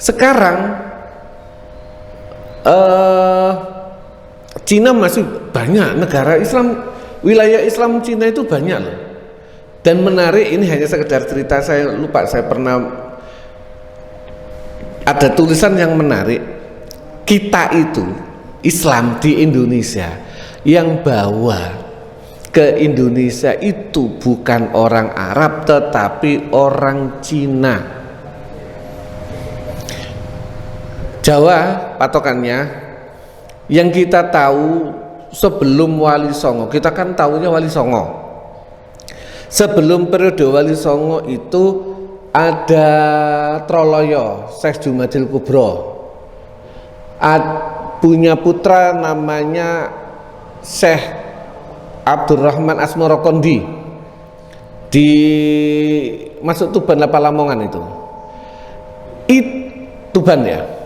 Sekarang Cina masih banyak negara Islam, wilayah Islam Cina itu banyak loh. Dan menarik, ini hanya sekedar cerita, saya lupa, saya pernah ada tulisan yang menarik. Kita itu Islam di Indonesia, yang bawa ke Indonesia itu bukan orang Arab tetapi orang Cina. Jawa patokannya, yang kita tahu sebelum Wali Songo, kita kan tahunya Wali Songo. Sebelum periode Wali Songo itu ada Troloyo, Syekh Jumadil Kubro, punya putra namanya Syekh Abdurrahman Asmorokondi di masuk Tuban apa Lamongan itu Tuban ya.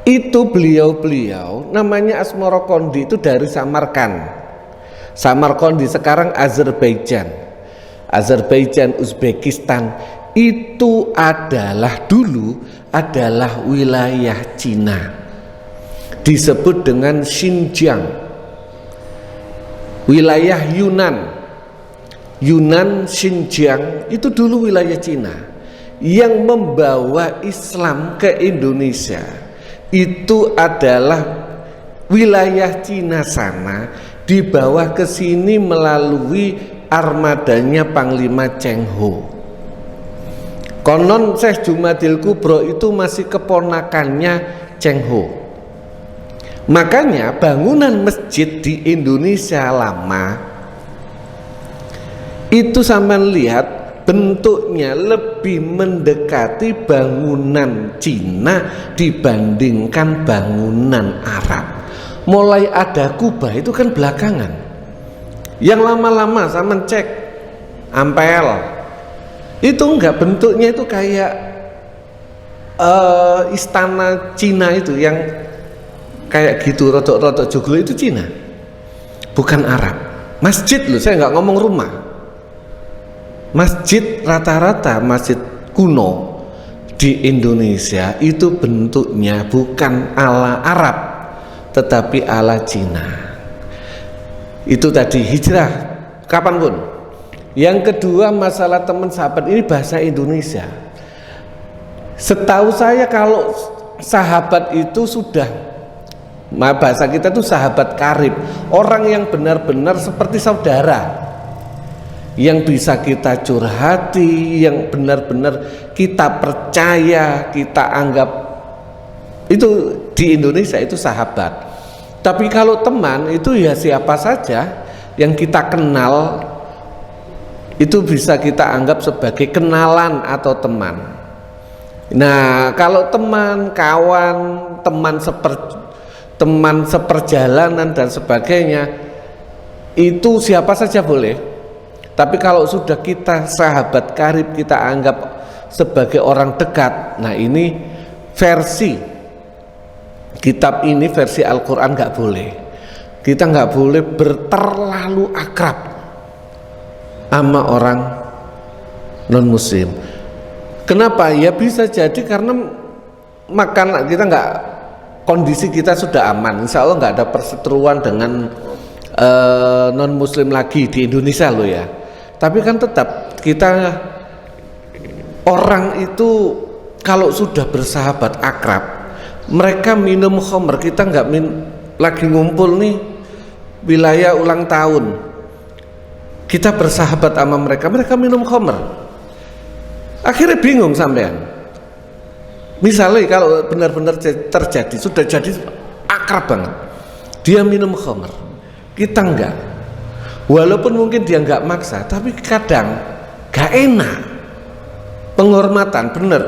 Itu beliau namanya Asmorokondi itu dari Samarkandi sekarang Azerbaijan, Uzbekistan. Itu dulu adalah wilayah Cina, disebut dengan Xinjiang, wilayah Yunan Xinjiang itu dulu wilayah Cina. Yang membawa Islam ke Indonesia itu adalah wilayah Cina sana, dibawa ke sini melalui armadanya Panglima Cheng Ho. Konon Syekh Jumadil Kubro itu masih keponakannya Cheng Ho. Makanya bangunan masjid di Indonesia lama itu sampean lihat bentuknya lebih mendekati bangunan Cina dibandingkan bangunan Arab. Mulai ada Kubah itu kan belakangan. Yang lama-lama sampean cek Ampel itu enggak, bentuknya itu kayak istana Cina itu yang kayak gitu, rodok-rodok joglo itu Cina, bukan Arab. Masjid loh, saya nggak ngomong rumah. Masjid rata-rata masjid kuno di Indonesia itu bentuknya bukan ala Arab tetapi ala Cina. Itu tadi hijrah kapanpun. Yang kedua masalah teman sahabat, ini bahasa Indonesia. Setahu saya kalau sahabat itu sudah, bahasa kita tuh sahabat karib, orang yang benar-benar seperti saudara, yang bisa kita curhati, yang benar-benar kita percaya, kita anggap, itu di Indonesia itu sahabat. Tapi kalau teman itu ya siapa saja yang kita kenal, itu bisa kita anggap sebagai kenalan atau teman. Nah, kalau teman, kawan, teman seperjalanan dan sebagainya, itu siapa saja boleh. Tapi kalau sudah kita sahabat karib, kita anggap sebagai orang dekat. Nah, ini versi kitab ini, versi Al-Quran nggak boleh. Kita nggak boleh terlalu akrab sama orang non muslim. Kenapa? Ya bisa jadi karena makan kita nggak, kondisi kita sudah aman, insya Allah nggak ada perseteruan dengan non muslim lagi di Indonesia loh ya. Tapi kan tetap kita, orang itu kalau sudah bersahabat akrab, mereka minum khamr, kita nggak lagi ngumpul nih wilayah ulang tahun, kita bersahabat sama mereka, mereka minum khamr. Akhirnya bingung sampean. Misalnya kalau benar-benar terjadi, sudah jadi akrab banget, dia minum khamr, kita enggak. Walaupun mungkin dia enggak maksa, tapi kadang enggak enak. Penghormatan, benar,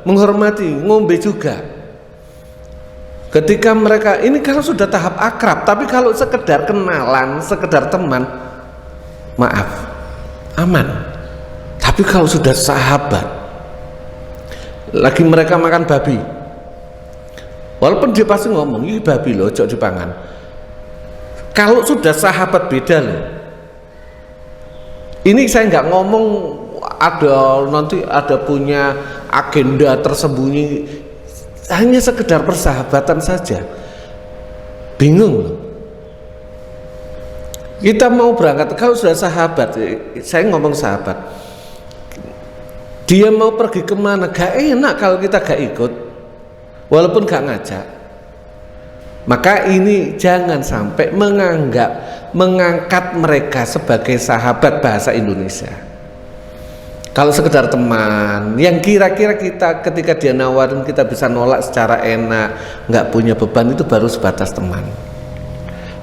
menghormati, ngombe juga. Ketika mereka ini kalau sudah tahap akrab, tapi kalau sekedar kenalan, sekedar teman, maaf, aman. Tapi kalau sudah sahabat, lagi mereka makan babi, walaupun dia pasti ngomong, ini babi loh, ojo dipangan. Kalau sudah sahabat beda loh. Ini saya nggak ngomong nanti ada punya agenda tersembunyi, hanya sekedar persahabatan saja. Bingung loh. Kita mau berangkat, kalau sudah sahabat, saya ngomong sahabat, dia mau pergi kemana, gak enak kalau kita gak ikut, walaupun gak ngajak. Maka ini jangan sampai mengangkat mereka sebagai sahabat bahasa Indonesia. Kalau sekedar teman, yang kira-kira kita ketika dia nawarin kita bisa nolak secara enak, gak punya beban, itu baru sebatas teman.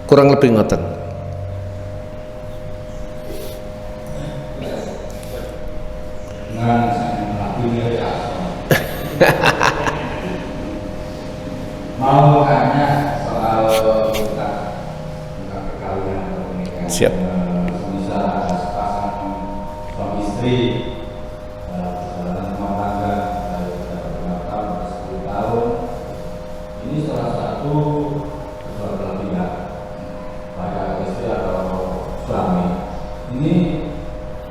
Kurang lebih ngoten. Mau tanya soal bukan perkawinan atau pernikahan. Siap. Bisa ada sepasang suami istri perjalanan rumah tangga dari beberapa tahun, 10 tahun. Ini salah satu belah pihak, pada istri atau suami. Ini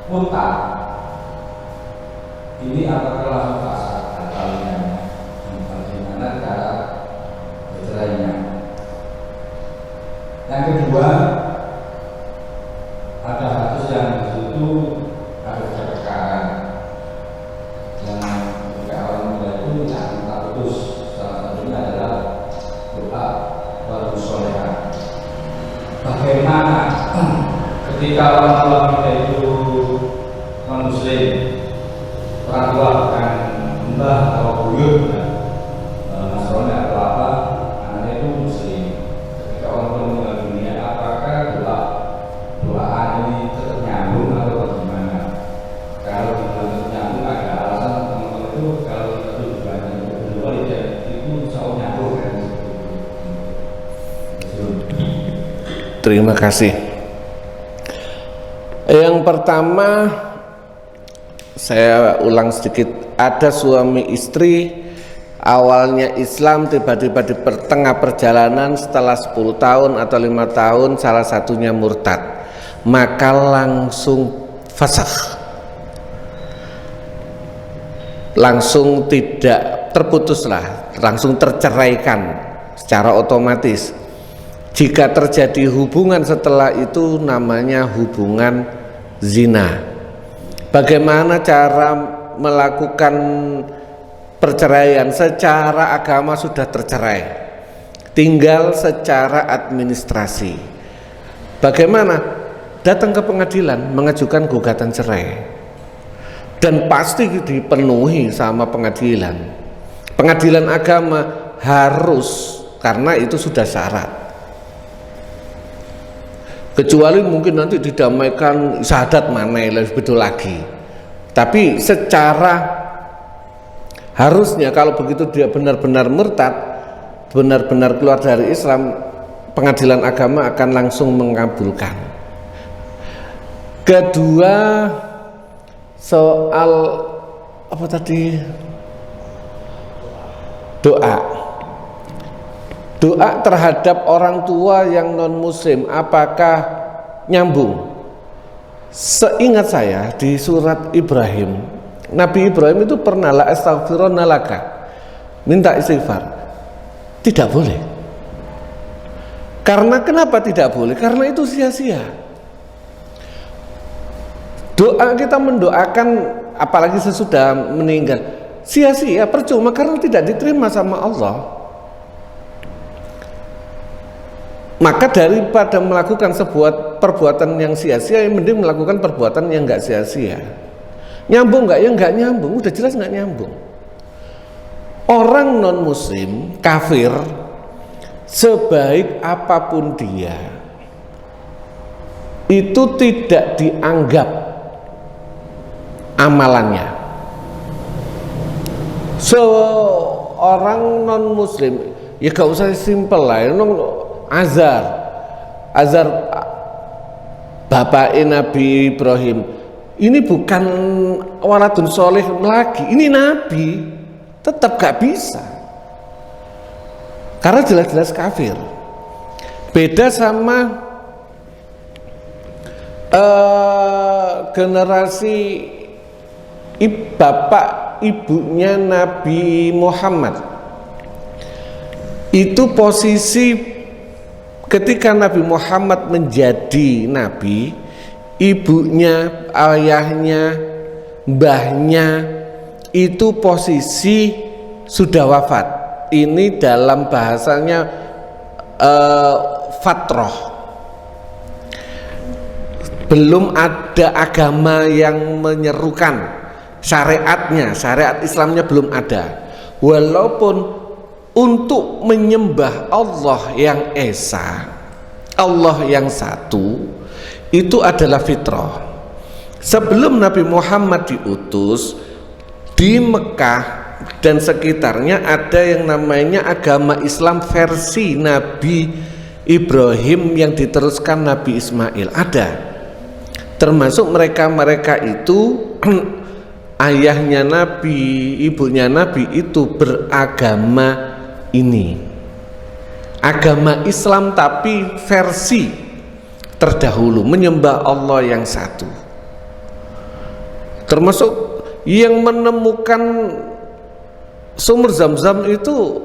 utang. Ini apakah langsung pasang perkawinannya? Bagaimana cara bercerainya? Yang kedua, ada kasus yang di situ ada perceraian yang ketika awal mula itu yang tak putus. Salah satunya adalah doa wal solehah. Bagaimana ketika orang tua kita itu non muslim, orang tua bukan mbah atau buyut, Nasrani atau apa, anaknya itu muslim. Ketika orang tua meninggal dunia, apakah doa ini tetap nyambung atau bagaimana? Kalau tidak nyambung, ada alasan teman-teman itu kalau kita tujuannya untuk berdua itu selalu nyambung kan? Terima kasih. Yang pertama, saya ulang sedikit, ada suami istri awalnya Islam, tiba-tiba di tengah perjalanan setelah 10 tahun atau 5 tahun salah satunya murtad, maka langsung fasakh, langsung tidak terputuslah, langsung terceraikan secara otomatis. Jika terjadi hubungan setelah itu namanya hubungan zina. Bagaimana cara melakukan perceraian? Secara agama sudah tercerai, tinggal secara administrasi. Bagaimana? Datang ke pengadilan mengajukan gugatan cerai, dan pasti dipenuhi sama pengadilan. Pengadilan agama harus, karena itu sudah syarat. Kecuali mungkin nanti didamaikan syahadat mana betul lagi. Tapi secara harusnya kalau begitu dia benar-benar murtad, benar-benar keluar dari Islam, pengadilan agama akan langsung mengabulkan. Kedua, soal apa tadi? Doa terhadap orang tua yang non muslim, apakah nyambung? Seingat saya di surat Ibrahim, Nabi Ibrahim itu pernah la astaghfirullah laka, minta istighfar. Tidak boleh. Karena kenapa tidak boleh? Karena itu sia-sia. Doa kita mendoakan apalagi sesudah meninggal, sia-sia, percuma, karena tidak diterima sama Allah. Maka daripada melakukan sebuah perbuatan yang sia-sia, yang mending melakukan perbuatan yang nggak sia-sia. Nyambung nggak? Ya nggak nyambung, udah jelas nggak nyambung. Orang non muslim, kafir, sebaik apapun dia, itu tidak dianggap amalannya. Seorang non muslim, ya gak usah simpel lah, Azar bapak Nabi Ibrahim ini bukan waladun soleh lagi, ini nabi, tetap gak bisa karena jelas-jelas kafir. Beda sama generasi bapak ibunya Nabi Muhammad. Itu posisi ketika Nabi Muhammad menjadi nabi, ibunya, ayahnya, mbahnya itu posisi sudah wafat. Ini dalam bahasanya fatrah. Belum ada agama yang menyerukan syariatnya, syariat Islamnya belum ada. Walaupun untuk menyembah Allah yang esa, Allah yang satu, itu adalah fitrah. Sebelum Nabi Muhammad diutus, di Mekah dan sekitarnya ada yang namanya agama Islam versi Nabi Ibrahim yang diteruskan Nabi Ismail. Ada, termasuk mereka itu ayahnya Nabi, ibunya Nabi itu beragama ini, agama Islam tapi versi terdahulu, menyembah Allah yang satu. Termasuk yang menemukan sumur Zam-Zam itu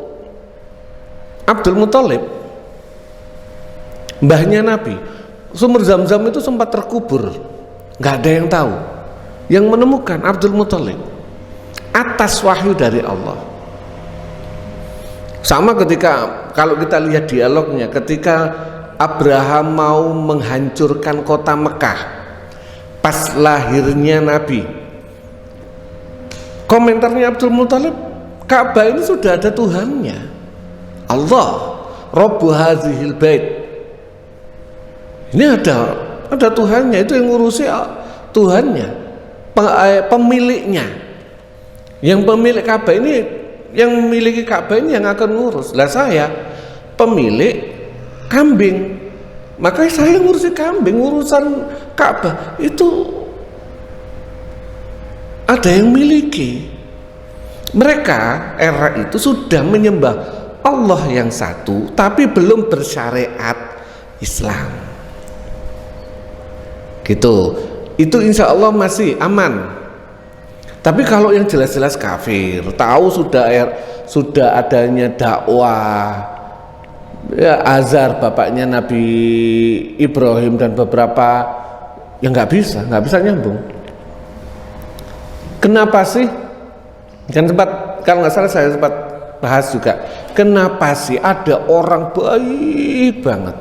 Abdul Muthalib, mbahnya Nabi. Sumur Zam-Zam itu sempat terkubur, nggak ada yang tahu. Yang menemukan Abdul Muthalib atas wahyu dari Allah. Sama ketika kalau kita lihat dialognya ketika Abraham mau menghancurkan kota Mekah pas lahirnya Nabi, komentarnya Abdul Muthalib, Ka'bah ini sudah ada Tuhannya, Allah Rabbu hazihil bait, ini ada Tuhannya, itu yang ngurusi Tuhannya, pemiliknya, yang pemilik Ka'bah ini, yang memiliki Ka'bah ini yang akan ngurus. Lah saya pemilik kambing, maka saya ngurusi kambing. Urusan Ka'bah itu ada yang miliki. Mereka era itu sudah menyembah Allah yang satu tapi belum bersyariat Islam gitu. Itu insya Allah masih aman. Tapi kalau yang jelas-jelas kafir, tahu sudah adanya dakwah, ya Azar bapaknya Nabi Ibrahim dan beberapa, yang nggak bisa nyambung. Kenapa sih? Dan sempat, kalau nggak salah saya sempat bahas juga, kenapa sih ada orang baik banget,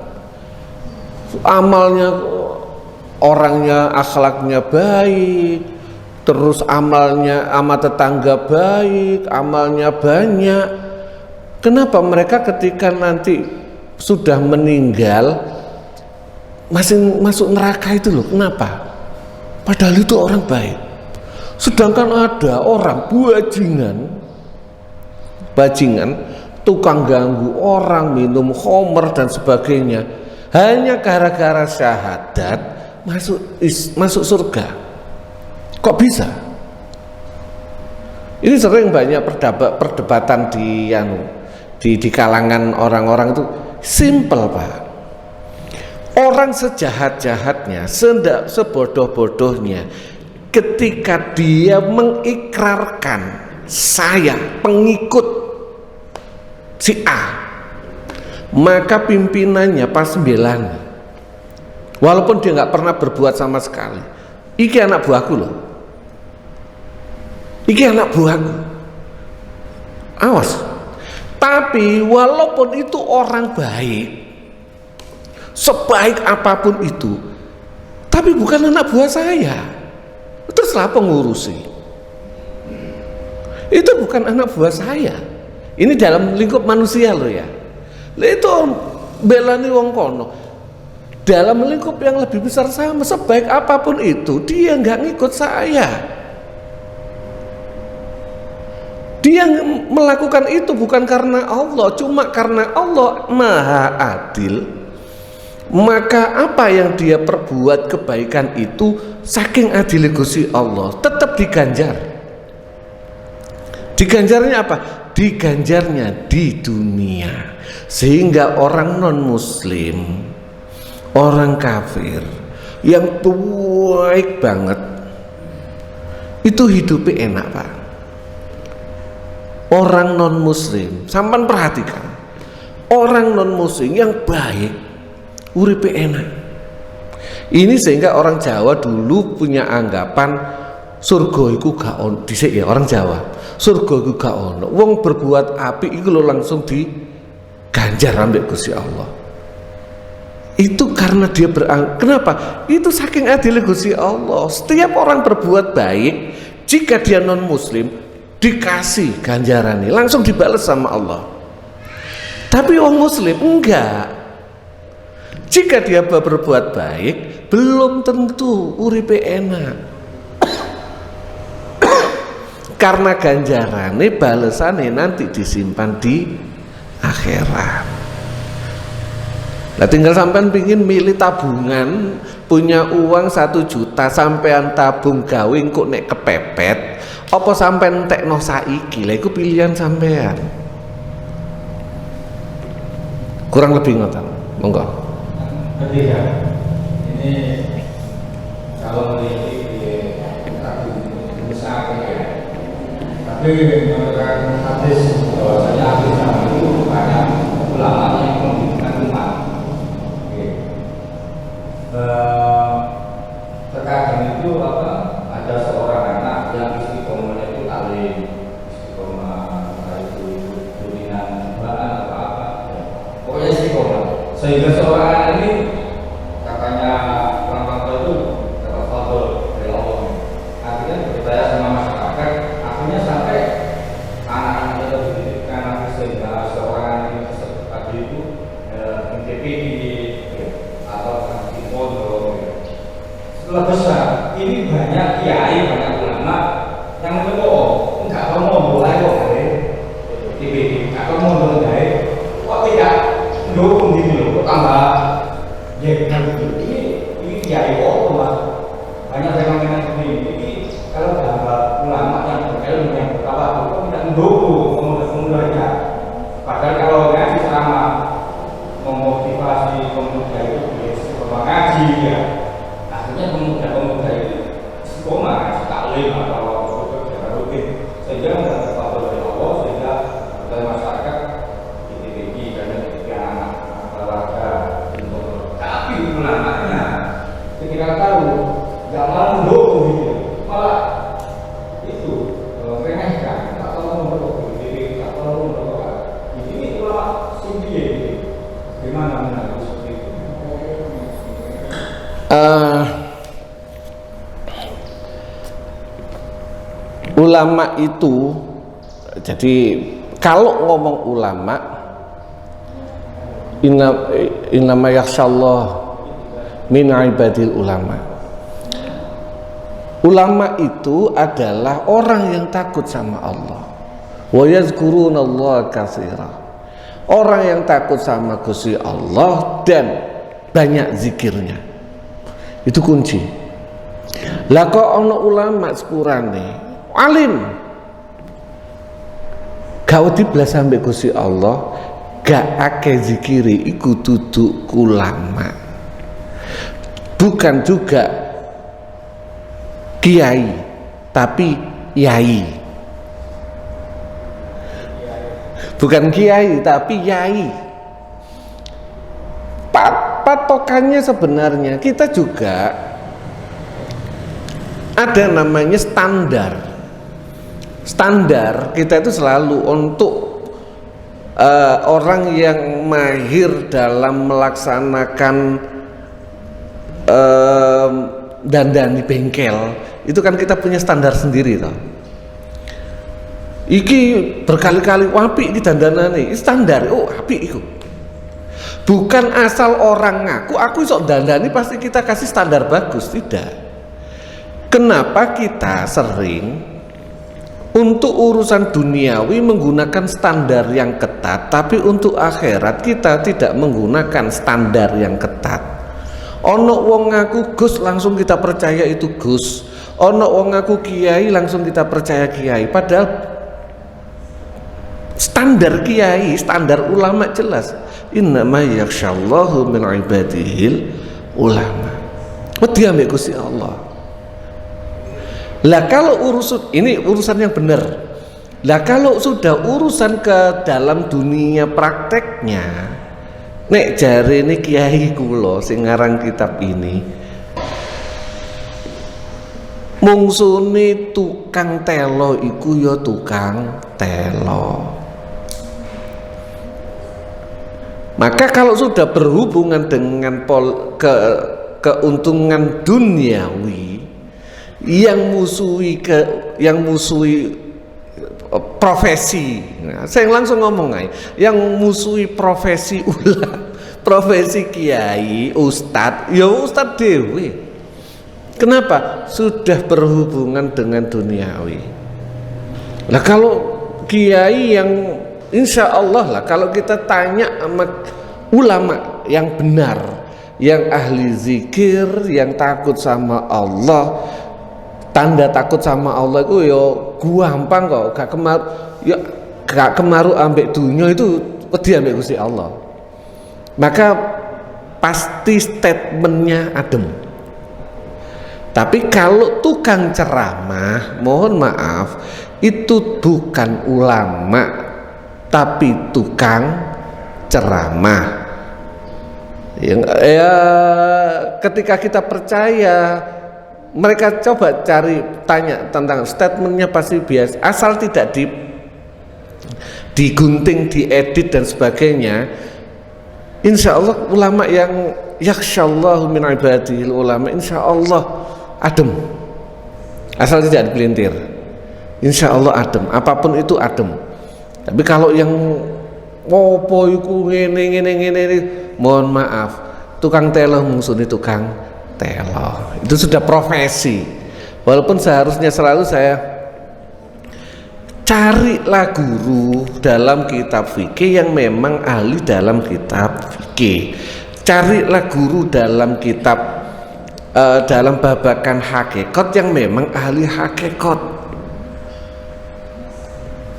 amalnya, orangnya, akhlaknya baik, terus amalnya sama tetangga baik, amalnya banyak. Kenapa mereka ketika nanti sudah meninggal masih masuk neraka itu loh? Kenapa? Padahal itu orang baik. Sedangkan ada orang bajingan, tukang ganggu orang, minum khamr dan sebagainya, hanya gara-gara syahadat masuk surga. Kok bisa? Ini sering banyak perdebatan di kalangan orang-orang itu. Simple Pak. Orang sejahat-jahatnya, sebodoh-bodohnya, ketika dia mengikrarkan saya pengikut si A, maka pimpinannya pas membelanya, walaupun dia nggak pernah berbuat sama sekali. Iki anak buahku loh. Iki anak buahku, awas. Tapi walaupun itu orang baik, sebaik apapun itu, tapi bukan anak buah saya. Teruslah pengurusi. Itu bukan anak buah saya. Ini dalam lingkup manusia loh ya. Itu belani wong kono. Dalam lingkup yang lebih besar sama, sebaik apapun itu, dia nggak ngikut saya. Dia melakukan itu bukan karena Allah, cuma karena Allah Maha Adil. Maka apa yang dia perbuat kebaikan itu saking adil Gusti Allah tetap diganjar. Diganjarnya apa? Diganjarnya di dunia. Sehingga orang non muslim, orang kafir yang baik banget itu hidupnya enak Pak. Orang non muslim, sampean perhatikan, orang non muslim yang baik uripe enak. Ini sehingga orang Jawa dulu punya anggapan surga iku gak ono. Dhisik ya orang Jawa, surga iku gak ono. Wong berbuat apik iku lho langsung diganjar ambek Gusti Allah. Itu karena dia kenapa? Itu saking adil Gusti Allah. Setiap orang berbuat baik, jika dia non muslim dikasih ganjaran ini langsung dibalas sama Allah. Tapi orang muslim enggak. Jika dia berbuat baik, belum tentu uripe enak. Karena ganjarannya balasannya nanti disimpan di akhirat. Nah tinggal sampean pingin milih tabungan, punya uang 1 juta, sampean tabung gawe kok nek kepepet, apa sampean entekno saiki? Lah iku pilihan sampean. Kurang lebih ngoten. Monggo. Ketiga, ini kalau di tabung usaha ya. Tapi menurut hadis bahwasanya ahli zaman itu banyak ulama yang mendirikan rumah. Terkadang itu ada seorang anak yang istiqomahnya itu alim, istiqomah itu turunan bahan atau apa, pokoknya istiqomah. Sehingga seorang anak ini katanya orang tua itu dapat fadl dari Allah. Akhirnya percaya sama masyarakat, akhirnya sampai anak-anak itu dididikkan sehingga seorang anak ini tadi itu MTPI atau setelah besar, ini banyak kiai, banyak ulama yang menurut enggak mau mulai kok TPD, enggak mau mulai kok tidak mendukung gitu loh, kok tambah ya ini kiai kok mas banyak fenomena seperti ini. Kalau dapat ulama yang berilmu yang bertawadu kok tidak mendukung pemuda-pemudanya, padahal kalau ngaji sama memotivasi pemuda itu ngaji ya. Pemuda-pemuda itu istiqomah, taklim atau secara rutin, sehingga mendapat fadl dari Allah, sehingga dari masyarakat dididik dan anak keluarga. Tapi ulamanya ketika tahu nggak mau mendukung gitu, malah itu meremehkan, tak mau mendukung, tak mau mendukung. Ini ulama sufi gitu. Gimana menanggapi seperti itu? Ulama itu, jadi kalau ngomong ulama, innama yakhsyallah min ibadil ulama. Ulama itu adalah orang yang takut sama Allah. Wa yazkurunallaha katsira. Orang yang takut sama Gusti Allah dan banyak zikirnya. Itu kunci. Lah kok ana ulama sepurane alim gak diblas sampe Gusti Allah, gak akeh zikiri, iku duduk ulama. Bukan juga kiai, tapi yai. Bukan kiai, tapi yai. Patokannya sebenarnya kita juga ada namanya standar. Standar kita itu selalu untuk orang yang mahir dalam melaksanakan dandani bengkel itu kan kita punya standar sendiri toh. Iki berkali-kali apik iki dandanane, standar oh apik iku. Bukan asal orang aku iso dandani pasti kita kasih standar bagus, tidak. Kenapa kita sering untuk urusan duniawi menggunakan standar yang ketat, tapi untuk akhirat kita tidak menggunakan standar yang ketat. Ono wong ngaku Gus langsung kita percaya itu Gus. Ono wong ngaku kiai langsung kita percaya kiai. Padahal standar kiai, standar ulama jelas. Innama yakhsyallahu min ibadihil ulama. Wedi ambek Gusti Allah. Lah kalau ini urusan yang benar. Lah kalau sudah urusan ke dalam dunia prakteknya, nek jare ini kiai kula sing ngarang kitab ini mungsune tukang telo iku ya tukang telo. Maka kalau sudah berhubungan dengan keuntungan duniawi yang musuhi profesi, nah, saya langsung ngomong aja, yang musuhi profesi ulama, profesi kiai, ustadz, ya ustadz dewi. Kenapa? Sudah berhubungan dengan duniawi. Nah kalau kiai yang insya Allah lah, kalau kita tanya sama ulama yang benar, yang ahli zikir, yang takut sama Allah, tanda takut sama Allah itu ya gampang kok, gak kemaru ambek dunia itu wedi ambek Gusti Allah. Maka pasti statementnya adem. Tapi kalau tukang ceramah, mohon maaf, itu bukan ulama, tapi tukang ceramah. Ya, ketika kita percaya, mereka coba tanya tentang statementnya pasti biasa, asal tidak digunting, diedit dan sebagainya. Insya Allah ulama yang yakhsyallahu min ibadihil ulama, insya Allah adem, asal tidak dipelintir. Insya Allah adem, apapun itu adem. Tapi kalau yang wopo iku ngene, mohon maaf, tukang telo musuhnya tukang telo. Itu sudah profesi. Walaupun seharusnya selalu saya carilah guru dalam kitab fikih yang memang ahli dalam kitab fikih. Carilah guru dalam kitab dalam babakan hakikat yang memang ahli hakikat.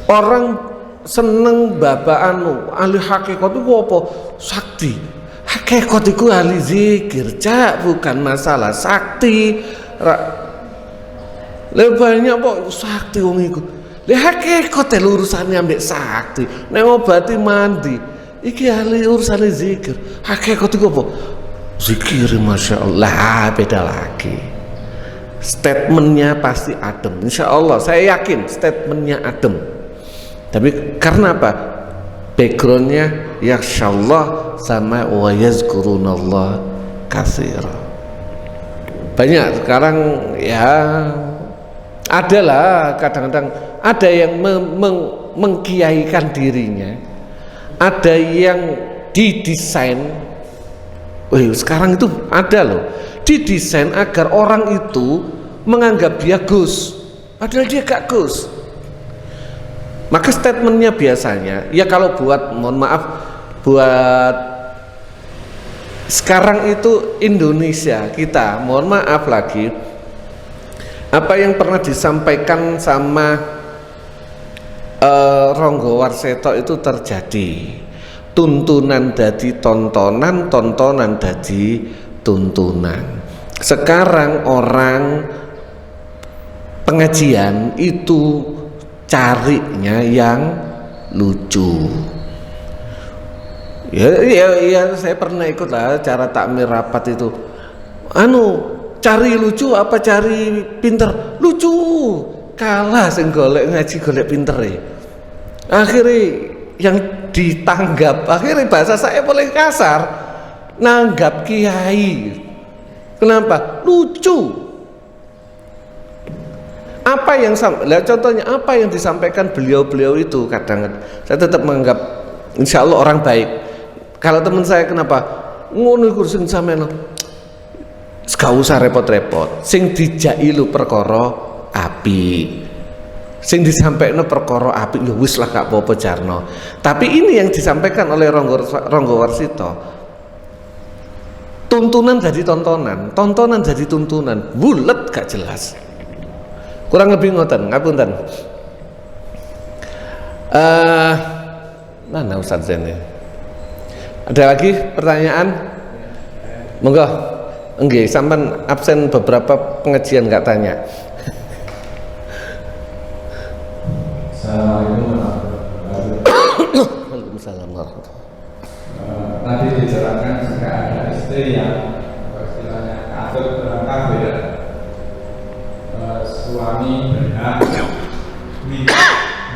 Orang seneng babaan ahli hakikat itu apa? Sakti. Hakikat itu ahli zikir, bukan masalah sakti. Lebih banyak kok sakti wong iku. Lah hakikat urusannya ambek sakti. Nek ngobati mandi, iki ahli urusane zikir. Hakikat itu apa? Zikir, masya Allah, beda lagi. Statementnya pasti adem, insya Allah. Saya yakin statementnya adem. Tapi karena apa? Backgroundnya yakhsyallah sama wa yazkurunallah katsira. Banyak sekarang ya, adalah kadang-kadang ada yang mengkiaikan dirinya, ada yang didesain. Sekarang itu ada loh, didesain agar orang itu menganggap dia Gus, padahal dia gak Gus. Maka statementnya biasanya, ya kalau buat, mohon maaf, buat sekarang itu Indonesia kita, mohon maaf lagi, apa yang pernah disampaikan sama Ronggo Warseto itu terjadi. Tuntunan dadi tontonan, tontonan dadi tuntunan. Sekarang orang pengajian itu carinya yang lucu. Ya, saya pernah ikut lah cara takmir rapat itu. Cari lucu apa cari pinter? Lucu. Kalah sing golek ngaji golek pinter ya. Akhirnya yang ditanggap, akhirnya bahasa saya boleh kasar, nanggap kiai. Kenapa? Lucu. Apa yang contohnya apa yang disampaikan beliau-beliau itu kadang saya tetap menganggap insya Allah orang baik. Kalau teman saya kenapa ngono iku sing sampean gak usah repot-repot, sing dijaki lu perkara api, sing disampaikan perkara api ya wis lah gak apa-apa jarno. Tapi ini yang disampaikan oleh Ronggo Warsito, tuntunan jadi tontonan, tontonan jadi tuntunan, bulet gak jelas. Kurang lebih ngoten, ngapunten. Mana Ustaz Zain? Ada lagi pertanyaan? Monggo. Nggih, sampean absen beberapa pengajian nggak tanya. Assalamualaikum warahmatullahi wabarakatuh. Waalaikumsalam warahmatullahi wabarakatuh. Tadi dijelaskan jika ada istri yang istilahnya katut dalam kafir, suami berhak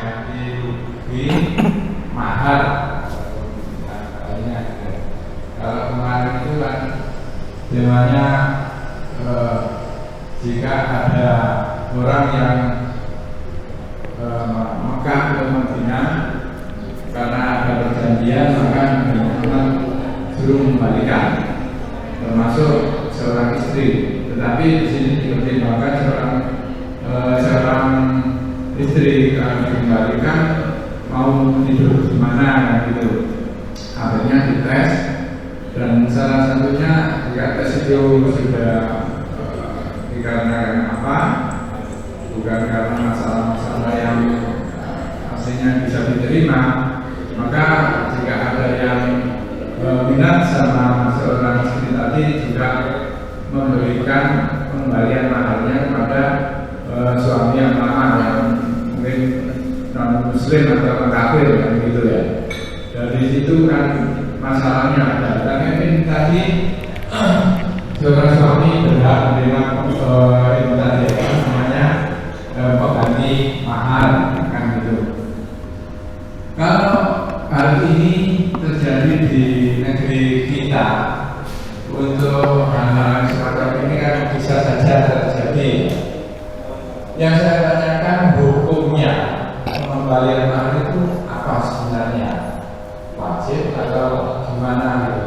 ganti rugi mahar. Kalau kemarin itu kan temanya jika ada orang yang Mekah ke Madinah karena ada perjanjian, maka memang suruh mengembalikan, termasuk seorang istri. Tetapi di sini dipertimbangkan seorang istri kalau dikembalikan mau tidur di mana gitu. Akhirnya dites dan salah satunya jika tes itu sudah dikarenakan apa, bukan karena masalah-masalah yang aslinya bisa diterima, maka jika ada yang minat sama seorang istri tadi juga memberikan pengembalian maharnya kepada suami yang lama yang mungkin non muslim atau kafir kan gitu ya. Dari situ kan masalahnya ada. Dan ini tadi seorang suami berhak menerima itu tadi namanya pengganti mahar kan gitu. Kalau hal ini terjadi di negeri kita, untuk hal-hal semacam ini kan bisa saja terjadi. Yang saya tanyakan hukumnya pengembalian mahar itu apa sebenarnya, wajib atau gimana gitu?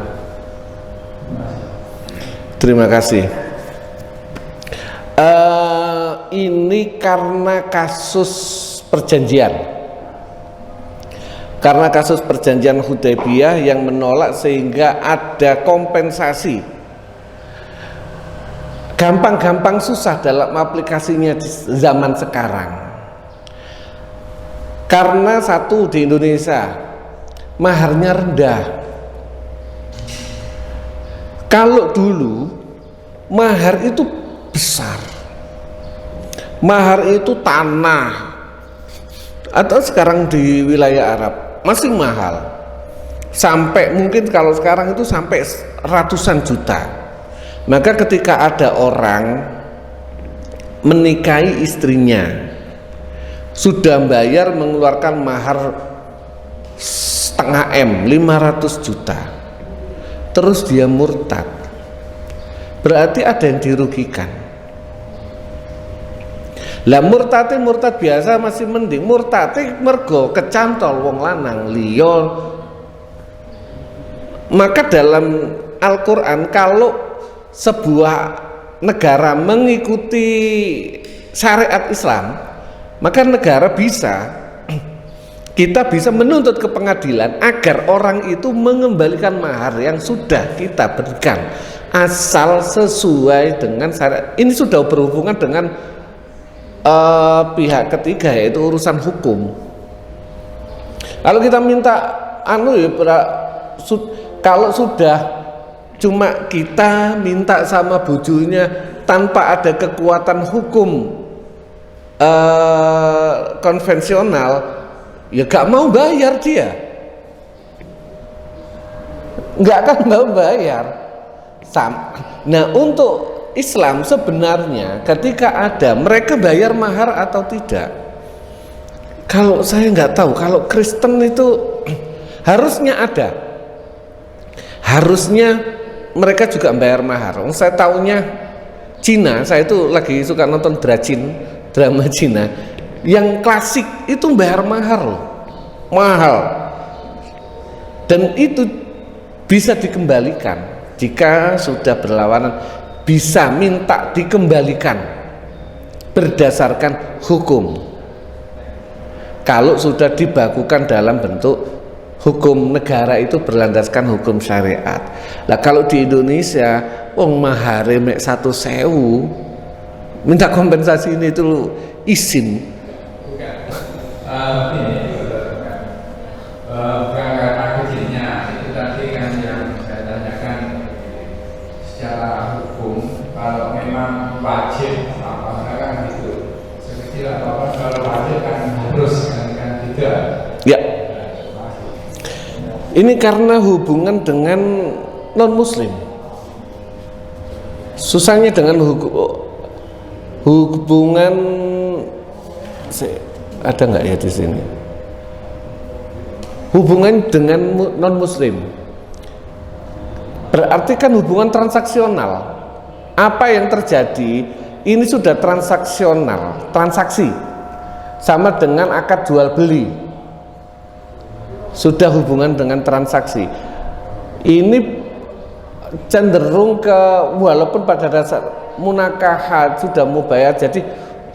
Terima kasih. Ini karena kasus perjanjian. Karena kasus perjanjian Hudaybiyah yang menolak sehingga ada kompensasi. Gampang-gampang susah dalam aplikasinya di zaman sekarang. Karena satu di Indonesia maharnya rendah. Kalau dulu mahar itu besar, mahar itu tanah, atau sekarang di wilayah Arab masih mahal, sampai mungkin kalau sekarang itu sampai ratusan juta. Maka ketika ada orang menikahi istrinya sudah bayar mengeluarkan mahar setengah M, 500 juta, terus dia murtad, berarti ada yang dirugikan. Lah murtad biasa masih mending, murtad mergo kecantol wong lanang liya. Maka dalam Al-Qur'an kalau sebuah negara mengikuti syariat Islam, maka negara kita bisa menuntut ke pengadilan agar orang itu mengembalikan mahar yang sudah kita berikan, asal sesuai dengan syariat. Ini sudah berhubungan dengan pihak ketiga, yaitu urusan hukum. Kalau kita minta kalau sudah cuma kita minta sama bujunya tanpa ada kekuatan hukum konvensional, ya gak mau bayar dia, gak akan mau bayar. Nah untuk Islam sebenarnya ketika ada mereka bayar mahar atau tidak, kalau saya nggak tahu. Kalau Kristen itu Harusnya ada. Harusnya mereka juga bayar mahar. Saya taunya Cina, saya itu lagi suka nonton drama Cina. Yang klasik itu bayar mahar loh. Mahal. Dan itu bisa dikembalikan jika sudah berlawanan, bisa minta dikembalikan berdasarkan hukum. Kalau sudah dibakukan dalam bentuk hukum negara itu berlandaskan hukum syariat. Lah kalau di Indonesia wong mahare mek 1.000 minta kompensasi ini itu izin. Berangkat akhirnya itu tadi kan yang saya tanyakan secara hukum, kalau memang wajib apa kan gitu, sekecil apa kalau wajib kan harus kan tidak. Ya. Ini karena hubungan dengan non muslim. Susahnya dengan hubungan ada nggak ya di sini? Hubungan dengan non muslim. Berarti kan hubungan transaksional. Apa yang terjadi ini sudah transaksional, transaksi. Sama dengan akad jual beli. Sudah hubungan dengan transaksi. Ini cenderung ke, walaupun pada dasar munakahat sudah mubayat, jadi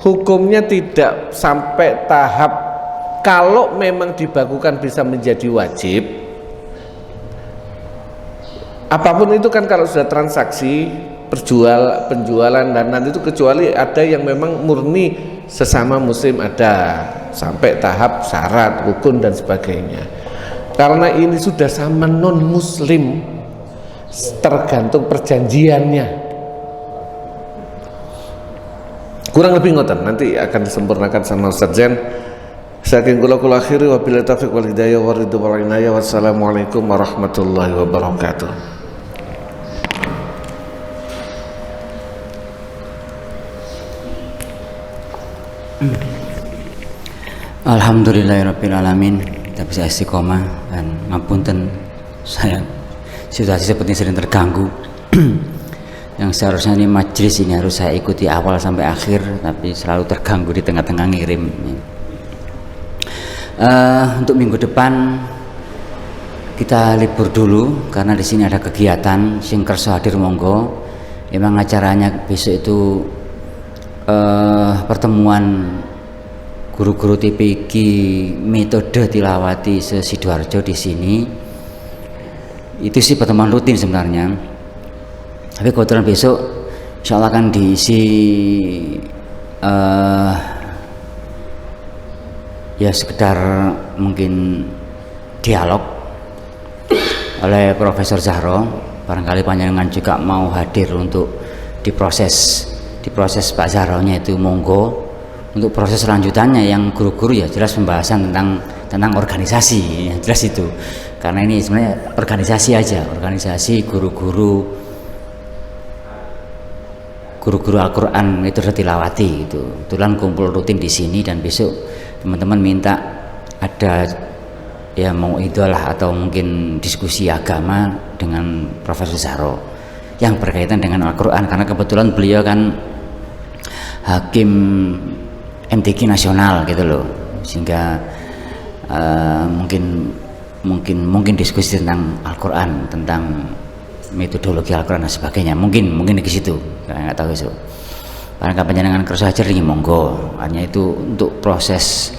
hukumnya tidak sampai tahap kalau memang dibakukan bisa menjadi wajib. Apapun itu kan kalau sudah transaksi penjualan dan nanti itu, kecuali ada yang memang murni sesama muslim, ada sampai tahap syarat, rukun dan sebagainya. Karena ini sudah sama non muslim, tergantung perjanjiannya. Kurang lebih ngoten, nanti akan disempurnakan sama Ustaz Zain. Saking kula akhiri, wabillahi taufiq wal hidayah wa ridho wal inayah. Wassalamualaikum warahmatullahi wabarakatuh. Alhamdulillahirabbil alamin. Kita bisa istiqomah, dan ngapunten saya situasi seperti sering terganggu. Yang seharusnya ini majelis ini harus saya ikuti awal sampai akhir, tapi selalu terganggu di tengah-tengah ngirim. Untuk minggu depan kita libur dulu karena di sini ada kegiatan. Sing kerso hadir monggo. Emang acaranya besok itu pertemuan guru-guru TPQ metode tilawati se-Sidoarjo di sini. Itu sih pertemuan rutin sebenarnya. Tapi kebetulan besok insya Allah akan diisi ya sekedar mungkin dialog oleh Profesor Zahro. Barangkali panjenengan juga mau hadir untuk diproses Pak Zahronya itu monggo. Untuk proses selanjutannya yang guru-guru ya jelas pembahasan tentang organisasi, ya jelas itu. Karena ini sebenarnya organisasi aja, organisasi guru-guru Al-Quran itu tilawati itu. Kebetulan kumpul rutin di sini, dan besok teman-teman minta ada ya mau idolah atau mungkin diskusi agama dengan Profesor Zahro yang berkaitan dengan Al-Quran, karena kebetulan beliau kan hakim MTQ nasional gitu loh, sehingga mungkin diskusi tentang Al-Quran, tentang metodologi Al-Quran dan sebagainya, mungkin di situ, saya nggak tahu itu. Karena panjenengan kersa hadir ini monggo, hanya itu untuk proses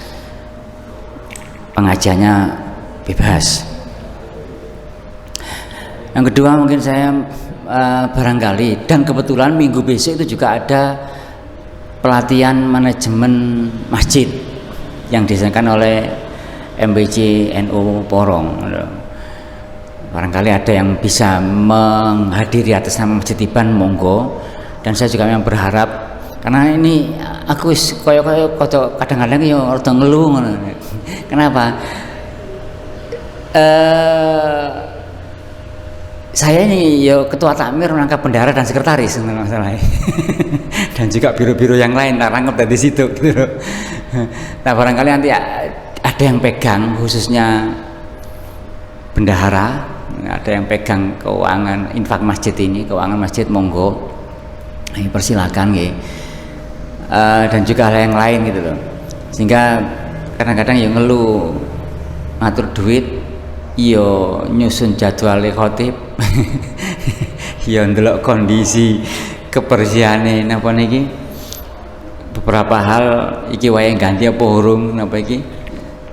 pengajiannya bebas. Yang kedua mungkin saya barangkali, dan kebetulan minggu besok itu juga ada pelatihan manajemen masjid yang diselenggarakan oleh MBC NU Porong. Barangkali ada yang bisa menghadiri atas nama Masjid Iban monggo. Dan saya juga memang berharap, karena ini aku koyo kadang-kadang yo rada ngeluh ngono. Kenapa? Saya ini ya ketua takmir, rangkap bendahara dan sekretaris masalahnya. Dan juga biro-biro yang lain rangkap dari situ gitu loh. Nah, barangkali nanti ada yang pegang khususnya bendahara, ada yang pegang keuangan infak masjid ini, keuangan masjid, monggo persilakan nggih. Dan juga hal yang lain gitu loh, sehingga kadang-kadang yang ngeluh ngatur duit, yo nyusun jadwal khotib, yo ndelok kondisi kebersihane napa niki, beberapa hal iki wae ganti apa urung napa iki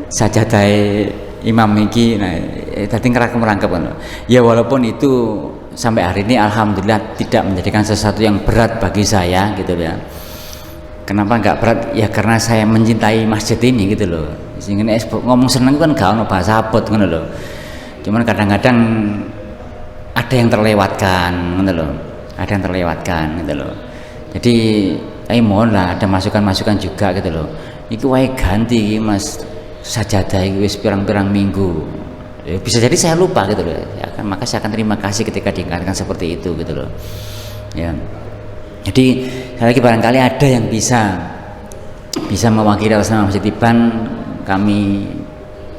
sajadahe imam iki. Nah tadi merangkap kan ya, walaupun itu sampai hari ini alhamdulillah tidak menjadikan sesuatu yang berat bagi saya gitu ya. Kenapa nggak berat? Ya karena saya mencintai masjid ini gitu loh. Sehingga ngomong seneng kan gak ono bahasa abot gitu loh. Cuman kadang-kadang ada yang terlewatkan gitu loh. Ada yang terlewatkan gitu loh. Jadi mohon lah ada masukan-masukan juga gitu loh. Iki wae ganti Mas sajadah iki wis pirang-pirang minggu. Ya, bisa jadi saya lupa gitu loh. Ya kan, maka saya akan terima kasih ketika diingatkan seperti itu gitu loh. Ya. Jadi sekali lagi barangkali ada yang bisa mewakili atas nama Masjid Tiban, kami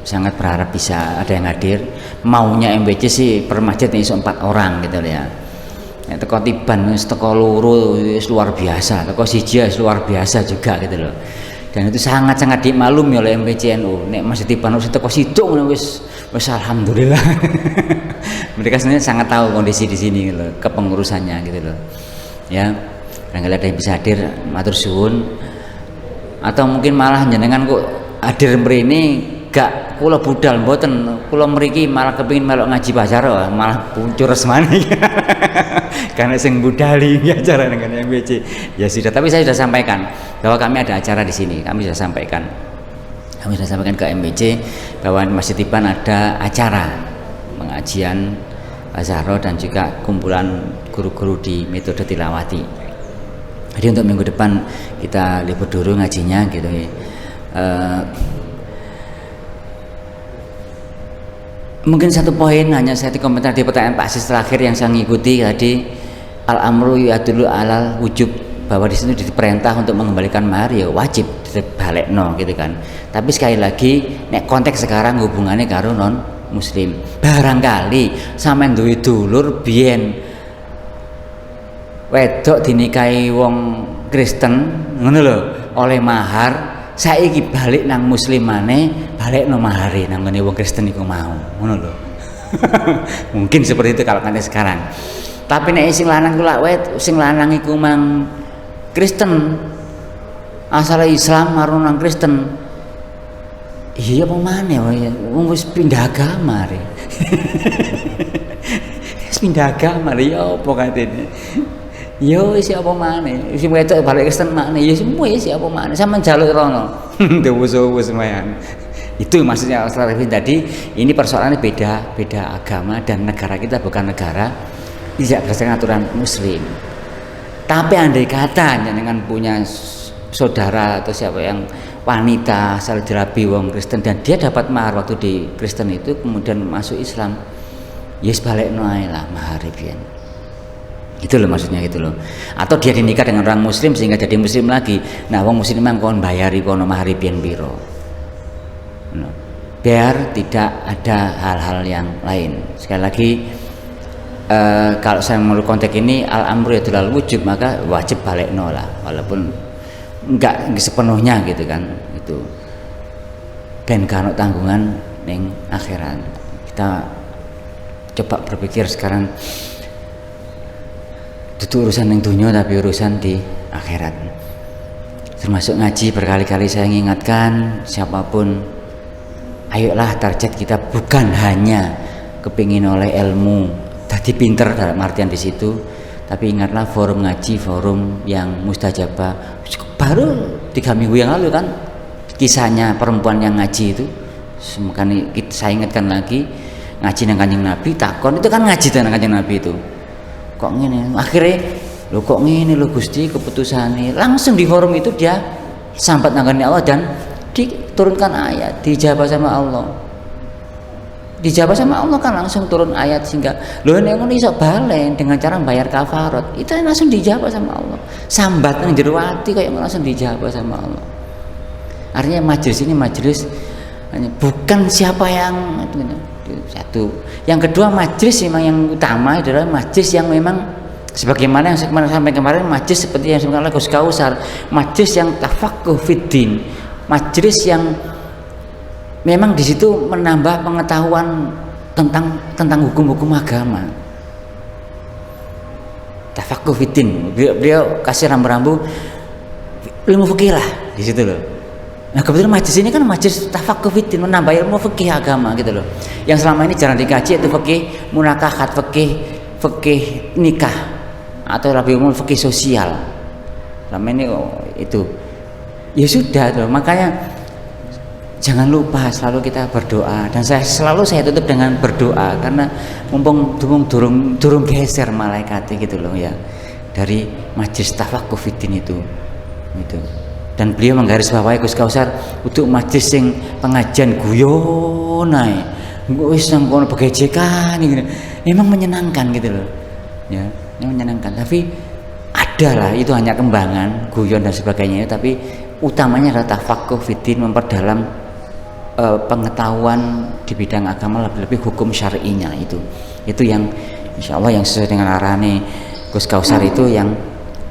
sangat berharap bisa ada yang hadir. Maunya MBC sih per masjid iso 4 orang gitu ya. Teko Tiban teko loro luar biasa, teko siji luar biasa juga gitu loh. Dan itu sangat-sangat dimaklumi oleh MBCNU. Nek Masjid Tiban wis teko siduk wis alhamdulillah. Mereka sebenarnya sangat tahu kondisi di sini gitu loh, kepengurusannya gitu loh. Ya. Barangkali ada yang bisa hadir, matur suwun. Atau mungkin malah jenengan kok hadir mrene gak kula budal mboten, kula mriki malah kepengin melok ngaji Basaro, malah puncur semane. Karena sing budali acara dengan MBC. Ya sudah, tapi saya sudah sampaikan bahwa kami ada acara di sini. Kami sudah sampaikan ke MBC bahwa Masjid Tiban ada acara pengajian Basaro dan juga kumpulan guru-guru di metode tilawati. Jadi untuk minggu depan kita libur dulu ngajinya gitu. Mungkin satu poin hanya saya komentar di pertanyaan Pak Sis terakhir yang saya ngikuti tadi, al-amru yadullu alal wujub, bahwa di situ diperintah untuk mengembalikan mahar ya wajib dibalekno gitu kan. Tapi sekali lagi nek konteks sekarang hubungannya karo non muslim. Barangkali sampean duwe dulur biyen wedok dinikahi wong Kristen ngono lho oleh mahar, saiki balik nang muslimane balekno mahare nang ngene wong Kristen iku mau ngono lho. Mungkin seperti itu kalau kan sekarang. Tapi nek sing lanang ku lak sing lanang iku mang Kristen asal Islam karo nang Kristen, iya apa maneh wong wis pindah agama re. Wis pindah agama re ya apa katene. Yo isi apa maneh, isi wedok balik Kristen makne, ya semua isi apa maneh, sampean jaluk rono. Dewo-dewo semayan. Itu maksudnya Ustaz Rifin tadi, ini persoalannya beda agama dan negara kita bukan negara tidak berdasarkan aturan muslim. Tapi andai kata dengan punya saudara atau siapa yang wanita asal dirabi wong Kristen dan dia dapat mahar waktu di Kristen itu kemudian masuk Islam, yes balekno ae lah mahar pian. Gitu loh maksudnya gitu loh. Atau dia dinikah dengan orang muslim sehingga jadi muslim lagi. Nah wong muslim memang kon bayari kono mahari pian piro. Biar tidak ada hal-hal yang lain. Sekali lagi kalau saya menurut konteks ini al-amru yadulul wujub, maka wajib balekno lah walaupun enggak sepenuhnya gitu kan itu. Ben kano tanggungan ning akhirat. Kita coba berpikir sekarang itu urusan yang dunia tapi urusan di akhirat. Termasuk ngaji berkali-kali saya mengingatkan siapapun, ayolah target kita bukan hanya kepingin oleh ilmu, tadi pinter dalam artian di situ, tapi ingatlah forum ngaji, forum yang mustajabah. Baru 3 minggu yang lalu kan kisahnya perempuan yang ngaji itu, saya ingatkan lagi ngaji nang Kanjeng Nabi, takon itu kan ngaji nang Kanjeng Nabi itu. Kok ngene, akhirnya lo kok ngene lo Gusti keputusannya, langsung di forum itu dia sambat nangani Allah dan diturunkan ayat, dijawab sama Allah, kan langsung turun ayat sehingga lo nek ngono iso balen dengan cara bayar kafarat, itu langsung dijawab sama Allah, sambat nang jero ati kayak langsung dijawab sama Allah. Artinya majelis ini majelis bukan siapa yang Satu. Yang kedua, majlis memang yang utama adalah majlis yang memang sebagaimana yang sampai kemarin, majlis seperti yang disampaikan oleh Gus Kausar, majlis yang tafaqquh fiddin, majlis yang memang di situ menambah pengetahuan tentang hukum-hukum agama. Tafaqquh fiddin, beliau kasih rambu-rambu ilmu fikih lah di situ loh. Nah kebetulan majlis ini kan majlis tafaqquh fiddin, menambah ilmu fikih agama gitu loh. Yang selama ini jarang dikaji itu fikih munakahat, fikih nikah, atau lebih umum fikih sosial. Selama ini itu ya sudah tuh, makanya jangan lupa selalu kita berdoa, dan saya tutup dengan berdoa karena mumpung durung geser malaikat gitu loh ya, dari majlis tafaqquh fiddin itu. Dan beliau menggarisbawahi Gus Kausar untuk majlis sing pengajian guyon ae wis nang kono begejekan gitu. Memang menyenangkan gitu loh ya, memang menyenangkan, tapi ada lah, itu hanya kembangan guyon dan sebagainya, tapi utamanya adalah tafaqquh fiddin, memperdalam pengetahuan di bidang agama, lebih-lebih hukum syar'inya. Itu yang insyaallah yang sesuai dengan arahane Gus Kausar itu, yang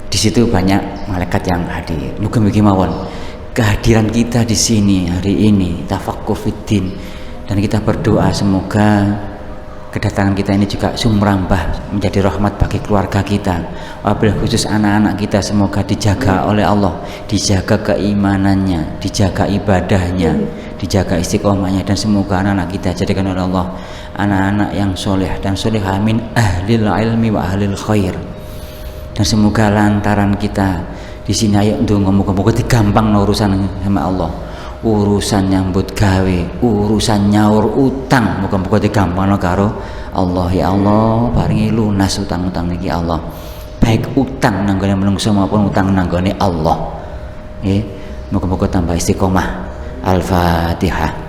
di situ banyak malaikat yang hadir. Mugi-mugi mawon kehadiran kita di sini hari ini tafaqquh fiddin, dan kita berdoa semoga kedatangan kita ini juga sumrambah menjadi rahmat bagi keluarga kita, wabil khusus anak-anak kita, semoga dijaga oleh Allah, dijaga keimanannya, dijaga ibadahnya, dijaga istiqomahnya, dan semoga anak-anak kita jadikan oleh Allah anak-anak yang soleh dan solehah min ahlil ilmi wa ahlil khair. Dan semoga lantaran kita di sini ayo ndonga muga-muga digampang urusan sama Allah, urusan nyambut gawe, urusan nyaur utang, muga-muga digampang karo Allah. Ya Allah, paringi lunas utang-utang niki Allah, baik utang nanggone menungso maupun utang nanggone Allah. Nggih, muga-muga tambah istiqomah. Al-Fatihah.